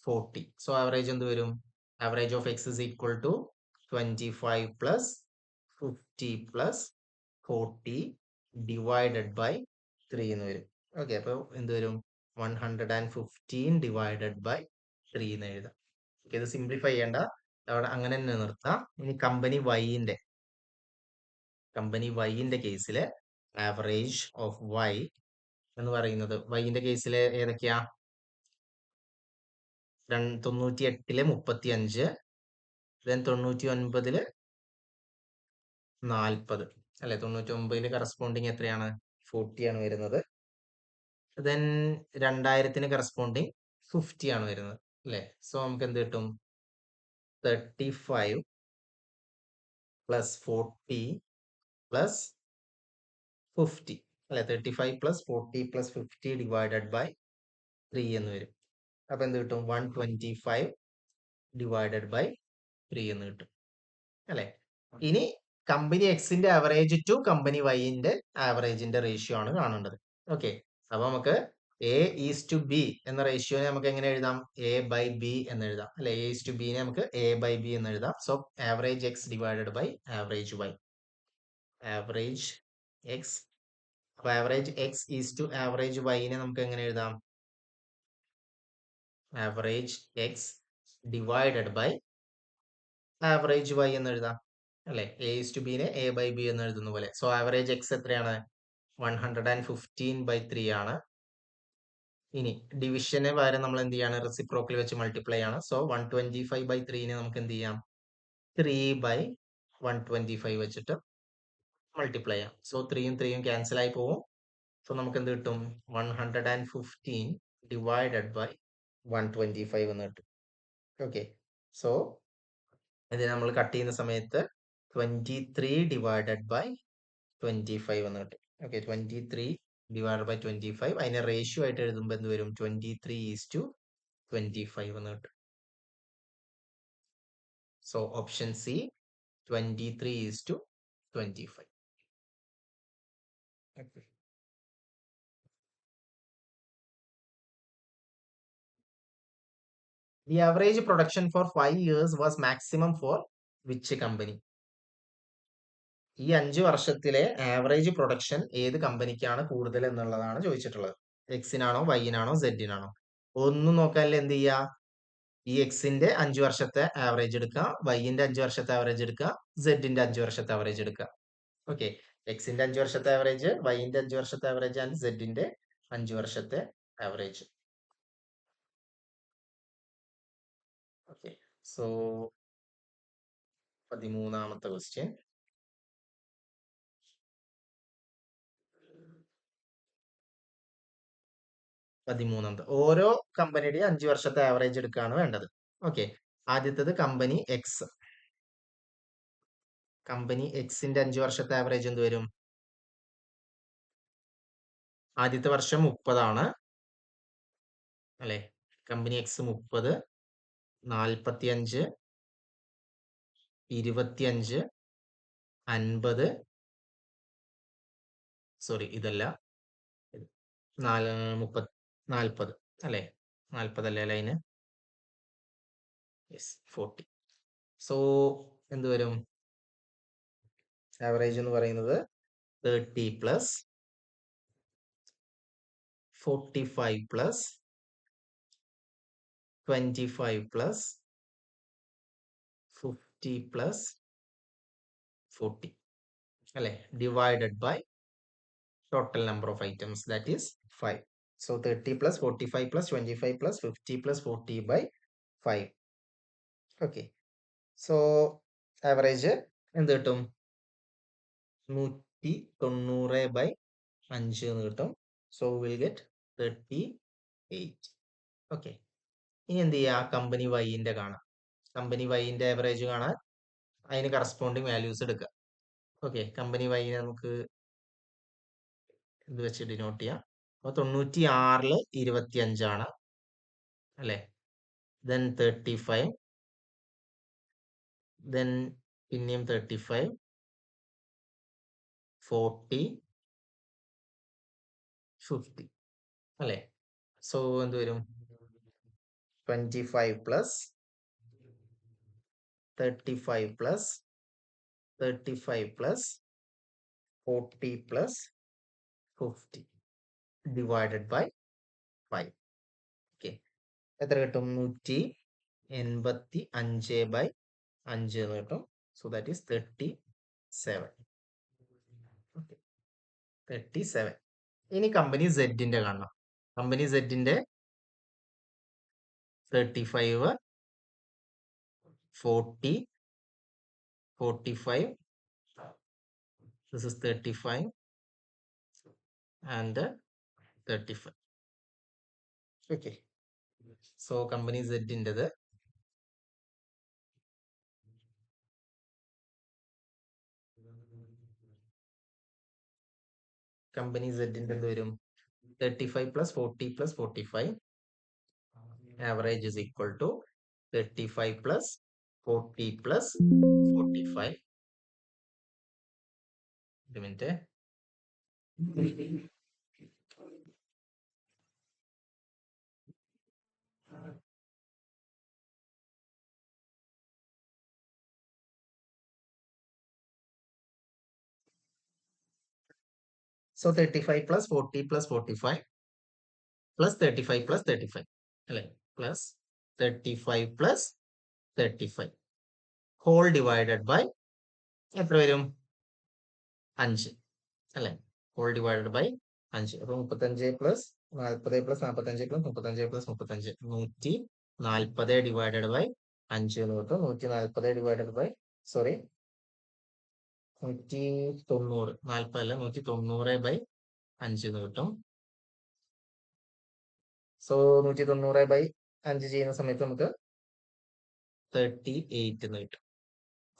40. സോ ആവറേജ് എന്ത് വരും? Average of X is equal to 25 plus 50 plus 40 divided by 3 എന്ന് വരും. ഓക്കെ, അപ്പൊ എന്ത് വരും? 115 ഡിവൈഡഡ് ബൈ 3 എന്ന് എഴുതാം. ഓക്കെ, ഇത് സിംപ്ലിഫൈ ചെയ്യേണ്ട, അവിടെ അങ്ങനെ തന്നെ നിർത്താം. ഇനി കമ്പനി വൈന്റെ കേസില് ആവറേജ് ഓഫ് വൈ എന്ന് പറയുന്നത്, വൈന്റെ കേസിൽ ഏതൊക്കെയാ? 98ല് 35, ദെൻ 99ല് 40 അല്ലെ? 99ല് കറസ്പോണ്ടിങ് എത്രയാണ്? 40 ആണ് വരുന്നത്. ദെൻ 2000ന് കറസ്പോണ്ടിങ് 50 ആണ് വരുന്നത് അല്ലെ? സോ നമുക്ക് എന്ത് കിട്ടും? 35 പ്ലസ് 40 പ്ലസ് 50 അല്ലെ? 35 പ്ലസ് 40 പ്ലസ് 50 ഡിവൈഡഡ് ബൈ 3 എന്ന് വരും. അപ്പൊ എന്ത് കിട്ടും? 125 ഡിവൈഡഡ് ബൈ 3 എന്ന് കിട്ടും അല്ലെ. ഇനി കമ്പനി എക്സിന്റെ ആവറേജ് ടു കമ്പനി വൈന്റെ ആവറേജിന്റെ റേഷ്യോ ആണ് കാണേണ്ടത്. ഓക്കെ, അപ്പൊ നമുക്ക് എ ഈസ് ടു ബി എന്ന റേഷ്യോനെ നമുക്ക് എങ്ങനെ എഴുതാം? എ ബൈ ബി എന്ന് എഴുതാം അല്ലെ. എ ഈസ് ടു ബിനെ നമുക്ക് എ ബൈ ബി എന്ന് എഴുതാം. So average X divided by average Y. Average X, അപ്പൊ average X is to average വൈനെ നമുക്ക് എങ്ങനെ എഴുതാം? Average X divided by average Y എന്ന് എഴുതാം അല്ലെ. എ ഈസ് ടു ബിനെ എ ബൈ ബി എന്ന് എഴുതുന്ന പോലെ. സോ ആവറേജ് എക്സ് എത്രയാണ്? 115/3 ആണ്. ഇനി ഡിവിഷന് പകരം നമ്മൾ എന്ത് ചെയ്യാണ്? റെസിപ്രോക്കൽ വെച്ച് മൾട്ടിപ്ലൈ ആണ്. സോ 125/3 നമുക്ക് എന്ത് ചെയ്യാം? 3/125 വെച്ചിട്ട് മൾട്ടിപ്ലൈ ചെയ്യാം. സോ 3യും 3യും ക്യാൻസൽ ആയി പോകും. സോ നമുക്ക് എന്ത് കിട്ടും? 115 ഡിവൈഡഡ് ബൈ 125 എന്ന് കിട്ടും. ഓക്കെ, സോ ഇത് നമ്മൾ കട്ട് ചെയ്യുന്ന സമയത്ത് 23 ഡിവൈഡഡ് ബൈ 25 എന്ന് കിട്ടും. ഓക്കെ, 23 ഡിവൈഡ് ബൈ 25, അതിനെ റേഷ്യോ ആയിട്ട് എഴുതുമ്പോൾ എന്ത് വരും? 23:25 എന്ന് കിട്ടും. So option C 23:25. Okay. The average production for 5 years was maximum for which company? ഈ 5 വർഷത്തിലെ ആവറേജ് പ്രൊഡക്ഷൻ ഏത് കമ്പനിക്കാണ് കൂടുതൽ എന്നുള്ളതാണ് ചോദിച്ചിട്ടുള്ളത്. എക്സിനാണോ, വൈനാണോ, സെഡിനാണോ? ഒന്നും നോക്കാനില്ല, എന്ത് ചെയ്യുക? ഈ എക്സിന്റെ 5 വർഷത്തെ ആവറേജ് എടുക്കുക, വൈന്റെ 5 വർഷത്തെ ആവറേജ് എടുക്കുക, സെഡിന്റെ 5 വർഷത്തെ ആവറേജ് എടുക്കുക. ഓക്കെ, എക്സിന്റെ 5 വർഷത്തെ ആവറേജ്, വൈന്റെ 5 വർഷത്തെ ആവറേജ് ആൻഡ് സെഡിന്റെ 5 വർഷത്തെ ആവറേജ്. ഓക്കെ, സോ 13ാമത്തെ ക്വസ്റ്റ്യൻ. ഓരോ കമ്പനിയുടെയും 5 വർഷത്തെ ആവറേജ് എടുക്കുകയാണ് വേണ്ടത്. ഓക്കെ, ആദ്യത്തത് കമ്പനി എക്സ്. കമ്പനി എക്സിന്റെ 5 വർഷത്തെ ആവറേജ് എന്ത് വരും? ആദ്യത്തെ വർഷം 30 ആണ് അല്ലെ. കമ്പനി എക്സ് 30, 45, 25, 50, സോറി ഇതല്ല, 40 അല്ലെ. 40 അല്ലേ ലൈന്? യെസ്, 40. സോ എന്ത് വരും? ആവറേജ് എന്ന് പറയുന്നത് 30 പ്ലസ് 45 പ്ലസ് 25 പ്ലസ് 50 പ്ലസ് 40 അല്ലെ, divided by total number of items, that is 5. So 30 plus 45 plus 25 plus 50 plus 40 by 5. Okay, so average എന്ത് കിട്ടും? 190/5 എന്ന് കിട്ടും. So will get 38. ഓക്കെ, ഇനി എന്ത് ചെയ്യുക? കമ്പനി വൈന്റെ കാണാം. കമ്പനി വൈന്റെ ആവറേജ് കാണാൻ അതിന് കറസ്പോണ്ടിങ് വാല്യൂസ് എടുക്കുക. ഓക്കെ, കമ്പനി വൈനെ നമുക്ക് ഇത് വെച്ച് ഡിനോട്ട് ചെയ്യാം. അപ്പൊ 96 25 അല്ലെ. ദെൻ 35, ദെൻ പിന്നെയും 35, 40, 50 അല്ലെ. സോ എന്ത് വരും? 25 plus 35 plus 35 plus 40 plus 50 divided by 5. Okay, എത്ര കിട്ടും? 185/5 എന്ന് കിട്ടും. So that is 37. 37. ഇനി കമ്പനി സെഡിന്റെ കാണണം. കമ്പനി സെഡിന്റെ 35, 40, 45, this is 35 and 35. Okay, so company സെഡിൻ്റെത് എന്ത് വരും? 35 plus 40 plus 45 average is equal to 35 plus 40 plus 45. ഒരു minute. So 35 plus 40 plus 45 plus 35 plus 35 അല്ലെ, plus 35 plus 35 whole divided by എത്ര വരും? 5 അല്ലെ, whole divided by 5. അപ്പൊ 35 plus 40 plus 45 plus 35 plus 35 140 divided by 5 എന്ന് കിട്ടും. 140 ഡിവൈഡഡ് ബൈ 190, 40 അല്ല 190 ബൈ 5 എന്ന് കിട്ടും. സോ 190 ബൈ 5 ചെയ്യുന്ന സമയത്ത് നമുക്ക് 38 എന്ന് കിട്ടും.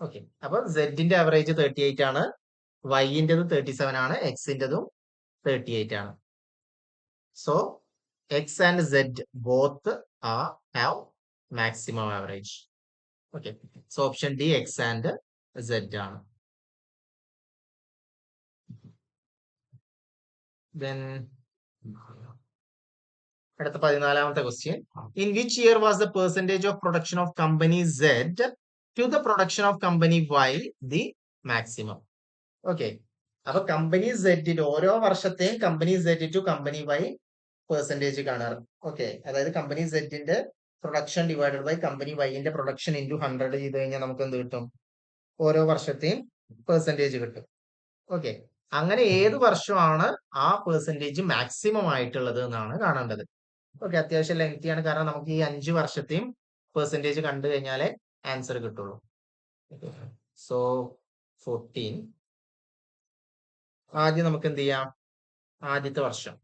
ഓക്കെ, അപ്പൊ സെഡിന്റെ ആവറേജ് 38 ആണ്, വൈൻ്റെതും 37 ആണ്, എക്സിൻ്റെതും 38 ആണ്. So X and Z both have maximum average. Okay, so option D X and Z ആണ്. Then അടുത്ത 14ാമത്തെ question. In which year was the percentage of production of company Z to the production of company Y the maximum? Okay, അപ്പൊ company സെഡിന്റെ ഓരോ വർഷത്തെയും company Z to company Y percentage കാണാറ്. ഓക്കെ, അതായത് കമ്പനി സെഡിന്റെ പ്രൊഡക്ഷൻ ഡിവൈഡഡ് ബൈ കമ്പനി വൈന്റെ production into 100 ചെയ്ത് കഴിഞ്ഞാൽ നമുക്ക് എന്ത് കിട്ടും? ഓരോ വർഷത്തെയും പെർസെന്റേജ് കിട്ടും. ഓക്കെ, അങ്ങനെ ഏത് വർഷമാണ് ആ പെർസെന്റേജ് മാക്സിമം ആയിട്ടുള്ളത് എന്നാണ് കാണേണ്ടത്. ഓക്കെ, അത്യാവശ്യം ലെങ്തിയാണ്, കാരണം നമുക്ക് ഈ 5 വർഷത്തെയും പെർസെന്റേജ് കണ്ടു കഴിഞ്ഞാലേ ആൻസർ കിട്ടുള്ളൂ. സോ 14. ആദ്യം നമുക്ക് എന്ത് ചെയ്യാം? ആദ്യത്തെ വർഷം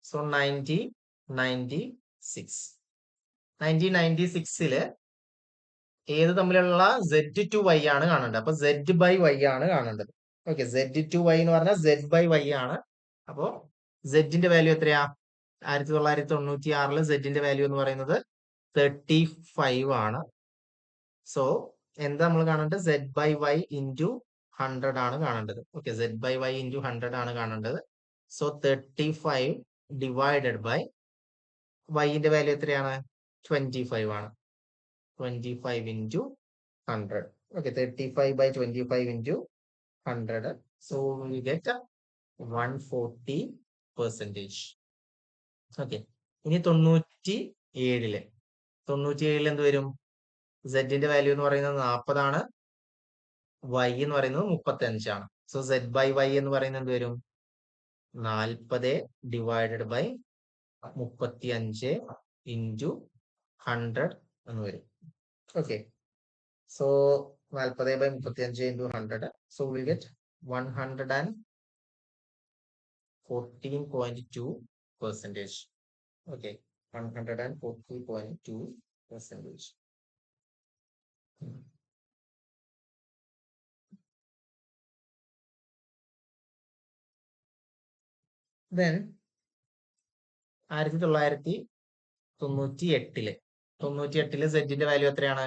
സോ 1996 ഏത് തമ്മിലുള്ള സെഡ് ടു വൈ ആണ് കാണേണ്ടത്. അപ്പൊ സെഡ് ബൈ വൈ ആണ് കാണേണ്ടത്. ഓക്കെ, സെഡ് ടു വൈ എന്ന് പറഞ്ഞാൽ സെഡ് ബൈ വൈ ആണ്. അപ്പോ സെഡിന്റെ വാല്യൂ എത്രയാ? 1996 സെഡിന്റെ വാല്യൂ എന്ന് പറയുന്നത് 35 ആണ്. സോ എന്താ നമ്മൾ കാണേണ്ടത്? സെഡ് ബൈ വൈ ഇൻറ്റു 100 ആണ് കാണേണ്ടത്. Okay, Z by Y into 100 ആണ് കാണേണ്ടത്. സോ 35 ഡിവൈഡഡ് ബൈ വൈന്റെ വാല്യൂ എത്രയാണ്? 25 ആണ്. 25 into 100. Okay, 35 by 25 into 100. So we get 140%. Okay. ഇനി 97 എന്ത് വരും? സെഡിന്റെ വാല്യൂ എന്ന് പറയുന്നത് 40 ആണ്, വൈ എന്ന് പറയുന്നത് 35 ആണ്. സോ സെഡ് ബൈ വൈ എന്ന് പറയുന്നത് എന്ത് വരും? 40 ഡിവൈഡഡ് ബൈ 35 ഇൻറ്റു 100 എന്ന് വരും. Okay, so 40 by 35 into 100. So we get 114.2%. Okay, 140.2%. Then 1998 സെഡിന്റെ value എത്രയാണ്?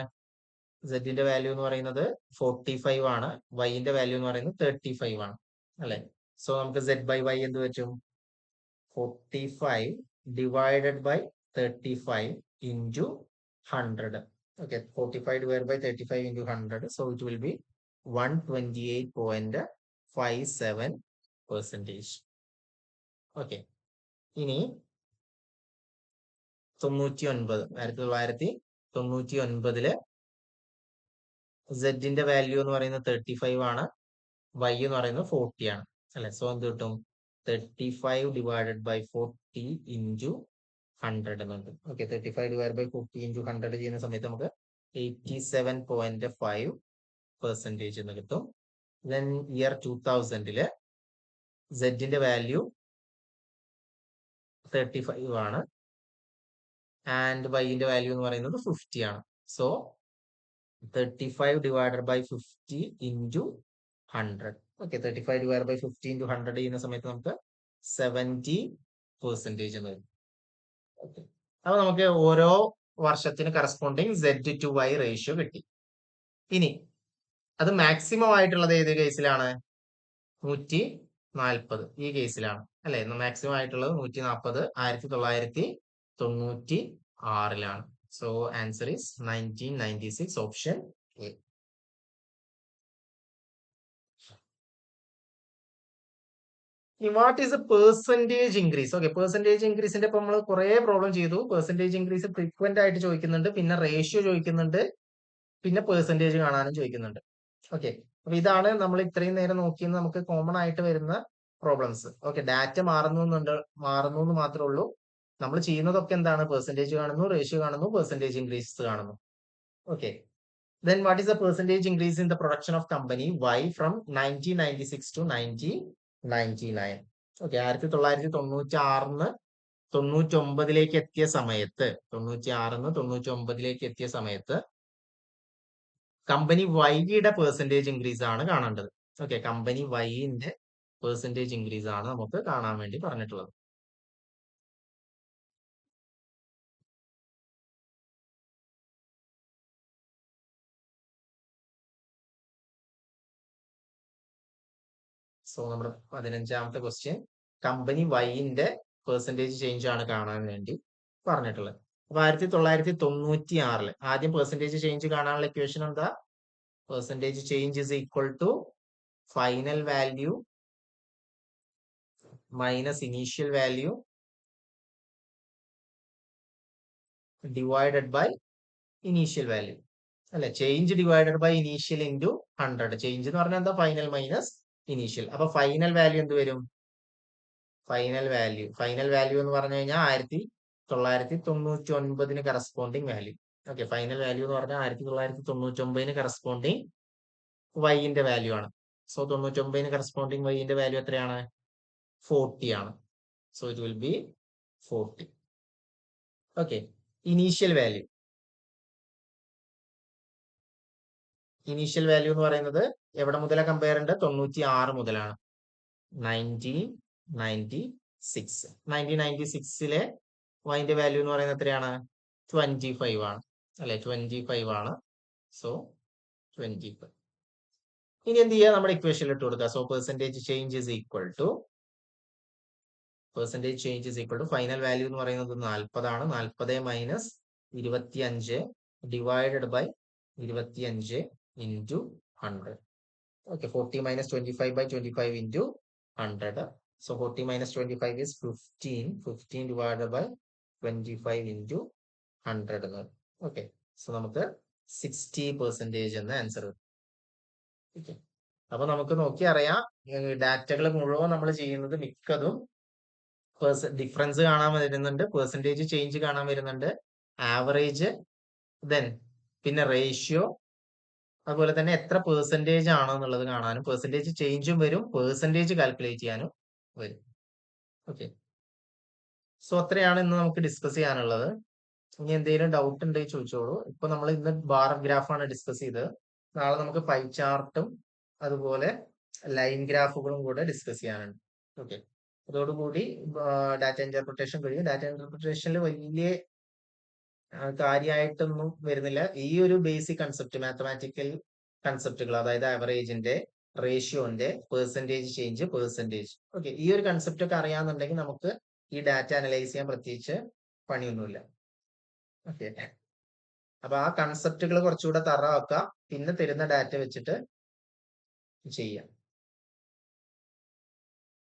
സെഡിന്റെ വാല്യൂ എന്ന് പറയുന്നത് 45 ആണ്, വൈന്റെ വാല്യൂ എന്ന് പറയുന്നത് 35 ആണ് അല്ലെ. സോ നമുക്ക് സെഡ് ബൈ വൈ എന്ത് പറ്റും? 45 divided by 35 into 100. Okay, 45 divide by 35 into 100. So it will be 128.57%. Okay, ഇനി 1999 സെഡിന്റെ വാല്യൂ എന്ന് പറയുന്നത് 35 ആണ്, വൈ എന്ന് പറയുന്നത് 40 ആണ് അല്ലെ. സോ എന്ത് കിട്ടും? 35 ഡിവൈഡഡ് ബൈ 40 ഇൻറ്റു 100 എന്നുണ്ട്. ഓക്കെ, 35 ഡിവൈഡ് ബൈ 40 ഇൻറ്റു 100 ചെയ്യുന്ന സമയത്ത് നമുക്ക് 87.5% എന്ന് കിട്ടും. ദെൻ ഇയർ 2000 സെഡിന്റെ വാല്യൂ 35 ആണ് ആൻഡ് വൈന്റെ വാല്യൂ എന്ന് പറയുന്നത് 50 ആണ്. So 35 divided by 50 into 100. Okay, 35 divided by 50 into 100 ചെയ്യുന്ന സമയത്ത് നമുക്ക് 70% എന്ന് വരും. ഓക്കെ, അപ്പൊ നമുക്ക് ഓരോ വർഷത്തിന് കറസ്പോണ്ടിങ് Z/Y റേഷ്യോ കിട്ടി. ഇനി അത് മാക്സിമം ആയിട്ടുള്ളത് ഏത് കേസിലാണ്? 140 ഈ കേസിലാണ് അല്ലെ? മാക്സിമം ആയിട്ടുള്ളത് 140 1996 so answer is 1996 option A. What is a percentage increase? Okay, percentage ഇൻക്രീസിന്റെ ഇപ്പൊ നമ്മൾ കുറെ പ്രോബ്ലം ചെയ്തു. പെർസെന്റേജ് ഇൻക്രീസ് ഫ്രീക്വന്റ് ആയിട്ട് ചോദിക്കുന്നുണ്ട്, പിന്നെ റേഷ്യോ ചോദിക്കുന്നുണ്ട്, പിന്നെ പെർസെന്റേജ് കാണാനും ചോദിക്കുന്നുണ്ട്. ഓക്കെ, അപ്പൊ ഇതാണ് നമ്മൾ ഇത്രയും നേരം നോക്കിയെന്ന് നമുക്ക് കോമൺ ആയിട്ട് വരുന്ന പ്രോബ്ലംസ്. ഓക്കെ, ഡാറ്റ മാറുന്നു എന്ന് മാത്രമേ ഉള്ളൂ. നമ്മൾ ചെയ്യുന്നതൊക്കെ എന്താണ്? പെർസെന്റേജ് കാണുന്നു, റേഷ്യോ കാണുന്നു, പെർസെന്റേജ് ഇൻക്രീസ് കാണുന്നു. Okay, then what is the percentage increase in the production of company Y from 1996 to 1999? Okay, 1996 99 എത്തിയ സമയത്ത്, 96 എത്തിയ സമയത്ത് കമ്പനി വൈയുടെ പെർസെന്റേജ് ഇൻക്രീസ് ആണ് കാണേണ്ടത്. ഓക്കെ, കമ്പനി വൈന്റെ പെർസെന്റേജ് ഇൻക്രീസ് ആണ് നമുക്ക് കാണാൻ വേണ്ടി പറഞ്ഞിട്ടുള്ളത്. സോ നമ്മുടെ 15ാമത്തെ ക്വസ്റ്റ്യൻ കമ്പനി വൈന്റെ പെർസെന്റേജ് ചേഞ്ച് ആണ് കാണാൻ വേണ്ടി പറഞ്ഞിട്ടുള്ളത്. അപ്പൊ 1996 ആദ്യം പെർസെന്റേജ് ചേഞ്ച് കാണാനുള്ള ഇക്വേഷൻ എന്താ? Percentage change is equal to final value minus initial value divided by initial value അല്ലെ? Change divided by initial into 100. Change എന്ന് പറഞ്ഞാൽ എന്താ? Final minus initial. അപ്പൊ ഫൈനൽ വാല്യൂ എന്ത് വരും? ഫൈനൽ വാല്യൂ എന്ന് പറഞ്ഞു കഴിഞ്ഞാൽ 1999 corresponding value. Okay, final value എന്ന് പറഞ്ഞാൽ 1999 കറസ്പോണ്ടിങ് വൈന്റെ വാല്യൂ ആണ്. സോ 99 കറസ്പോണ്ടിങ് വൈന്റെ വാല്യൂ എത്രയാണ്? 40 ആണ്. So it will B 40. Okay, initial value എന്ന് പറയുന്നത് എവിടെ മുതലാണ് കമ്പയർ ചെയ്യേണ്ടത്? 96 മുതലാണ്. 1996 വൈന്റെ വാല്യൂ എന്ന് പറയുന്നത് എത്രയാണ്? 25 ആണ് അല്ലെ? 25 ആണ്. സോ 25. ഇനി എന്ത് ചെയ്യുക? നമ്മുടെ ഇക്വേഷനിൽ ഇട്ട് കൊടുക്കുക. So percentage change is equal to final value എന്ന് പറയുന്നത് 40 ആണ്. 40 minus 25 divided by 25 into 100. Okay, 40 minus 25 by 25 into 100. So 40 minus 25 is 15. 15 divided by 25 into 100. Okay. So നമുക്ക് 60% എന്ന ആൻസർ. ഓക്കെ, അപ്പൊ നമുക്ക് നോക്കി അറിയാം ഡാറ്റകൾ മുഴുവൻ നമ്മൾ ചെയ്യുന്നത് മിക്കതും ഡിഫറൻസ് കാണാൻ വരുന്നുണ്ട്, പെർസെന്റേജ് ചേഞ്ച് കാണാൻ വരുന്നുണ്ട്, ആവറേജ്, ദെൻ പിന്നെ റേഷ്യോ, അതുപോലെ തന്നെ എത്ര പെർസെന്റേജ് ആണോ എന്നുള്ളത് കാണാനും, പെർസെന്റേജ് ചേഞ്ചും വരും, പെർസെന്റേജ് കാൽക്കുലേറ്റ് ചെയ്യാനും വരും. ഓക്കെ, സോ അത്രയാണ് ഇന്ന് നമുക്ക് ഡിസ്കസ് ചെയ്യാനുള്ളത്. ഇനി എന്തെങ്കിലും ഡൗട്ട് ഉണ്ടെങ്കിൽ ചോദിച്ചോളൂ. ഇപ്പൊ നമ്മൾ ഇന്ന് ബാർ ഗ്രാഫാണ് ഡിസ്കസ് ചെയ്തത്. നാളെ നമുക്ക് പൈ ചാർട്ടും അതുപോലെ ലൈൻ ഗ്രാഫുകളും കൂടെ ഡിസ്കസ് ചെയ്യാനുണ്ട്. ഓക്കെ, അതോടുകൂടി ഡാറ്റ ഇന്റർപ്രിട്ടേഷൻ കഴിയും. ഡാറ്റ ഇന്റർപ്രിട്ടേഷനിൽ വലിയ കാര്യമായിട്ടൊന്നും വരുന്നില്ല. ഈ ഒരു ബേസിക് കൺസെപ്റ്റ്, മാത്തമാറ്റിക്കൽ കൺസെപ്റ്റുകൾ, അതായത് ആവറേജിന്റെ, റേഷ്യോന്റെ, പെർസെന്റേജ് ചേഞ്ച്, പെർസെന്റേജ്, ഓക്കെ, ഈ ഒരു കൺസെപ്റ്റ് ഒക്കെ അറിയാന്നുണ്ടെങ്കിൽ നമുക്ക് ഈ ഡാറ്റ അനലൈസ് ചെയ്യാൻ പ്രത്യേകിച്ച് പണിയൊന്നുമില്ല. ഓക്കെ, അപ്പൊ ആ കൺസെപ്റ്റുകൾ കുറച്ചുകൂടെ തറവാക്കുക, പിന്നെ തരുന്ന ഡാറ്റ വെച്ചിട്ട് ചെയ്യാം.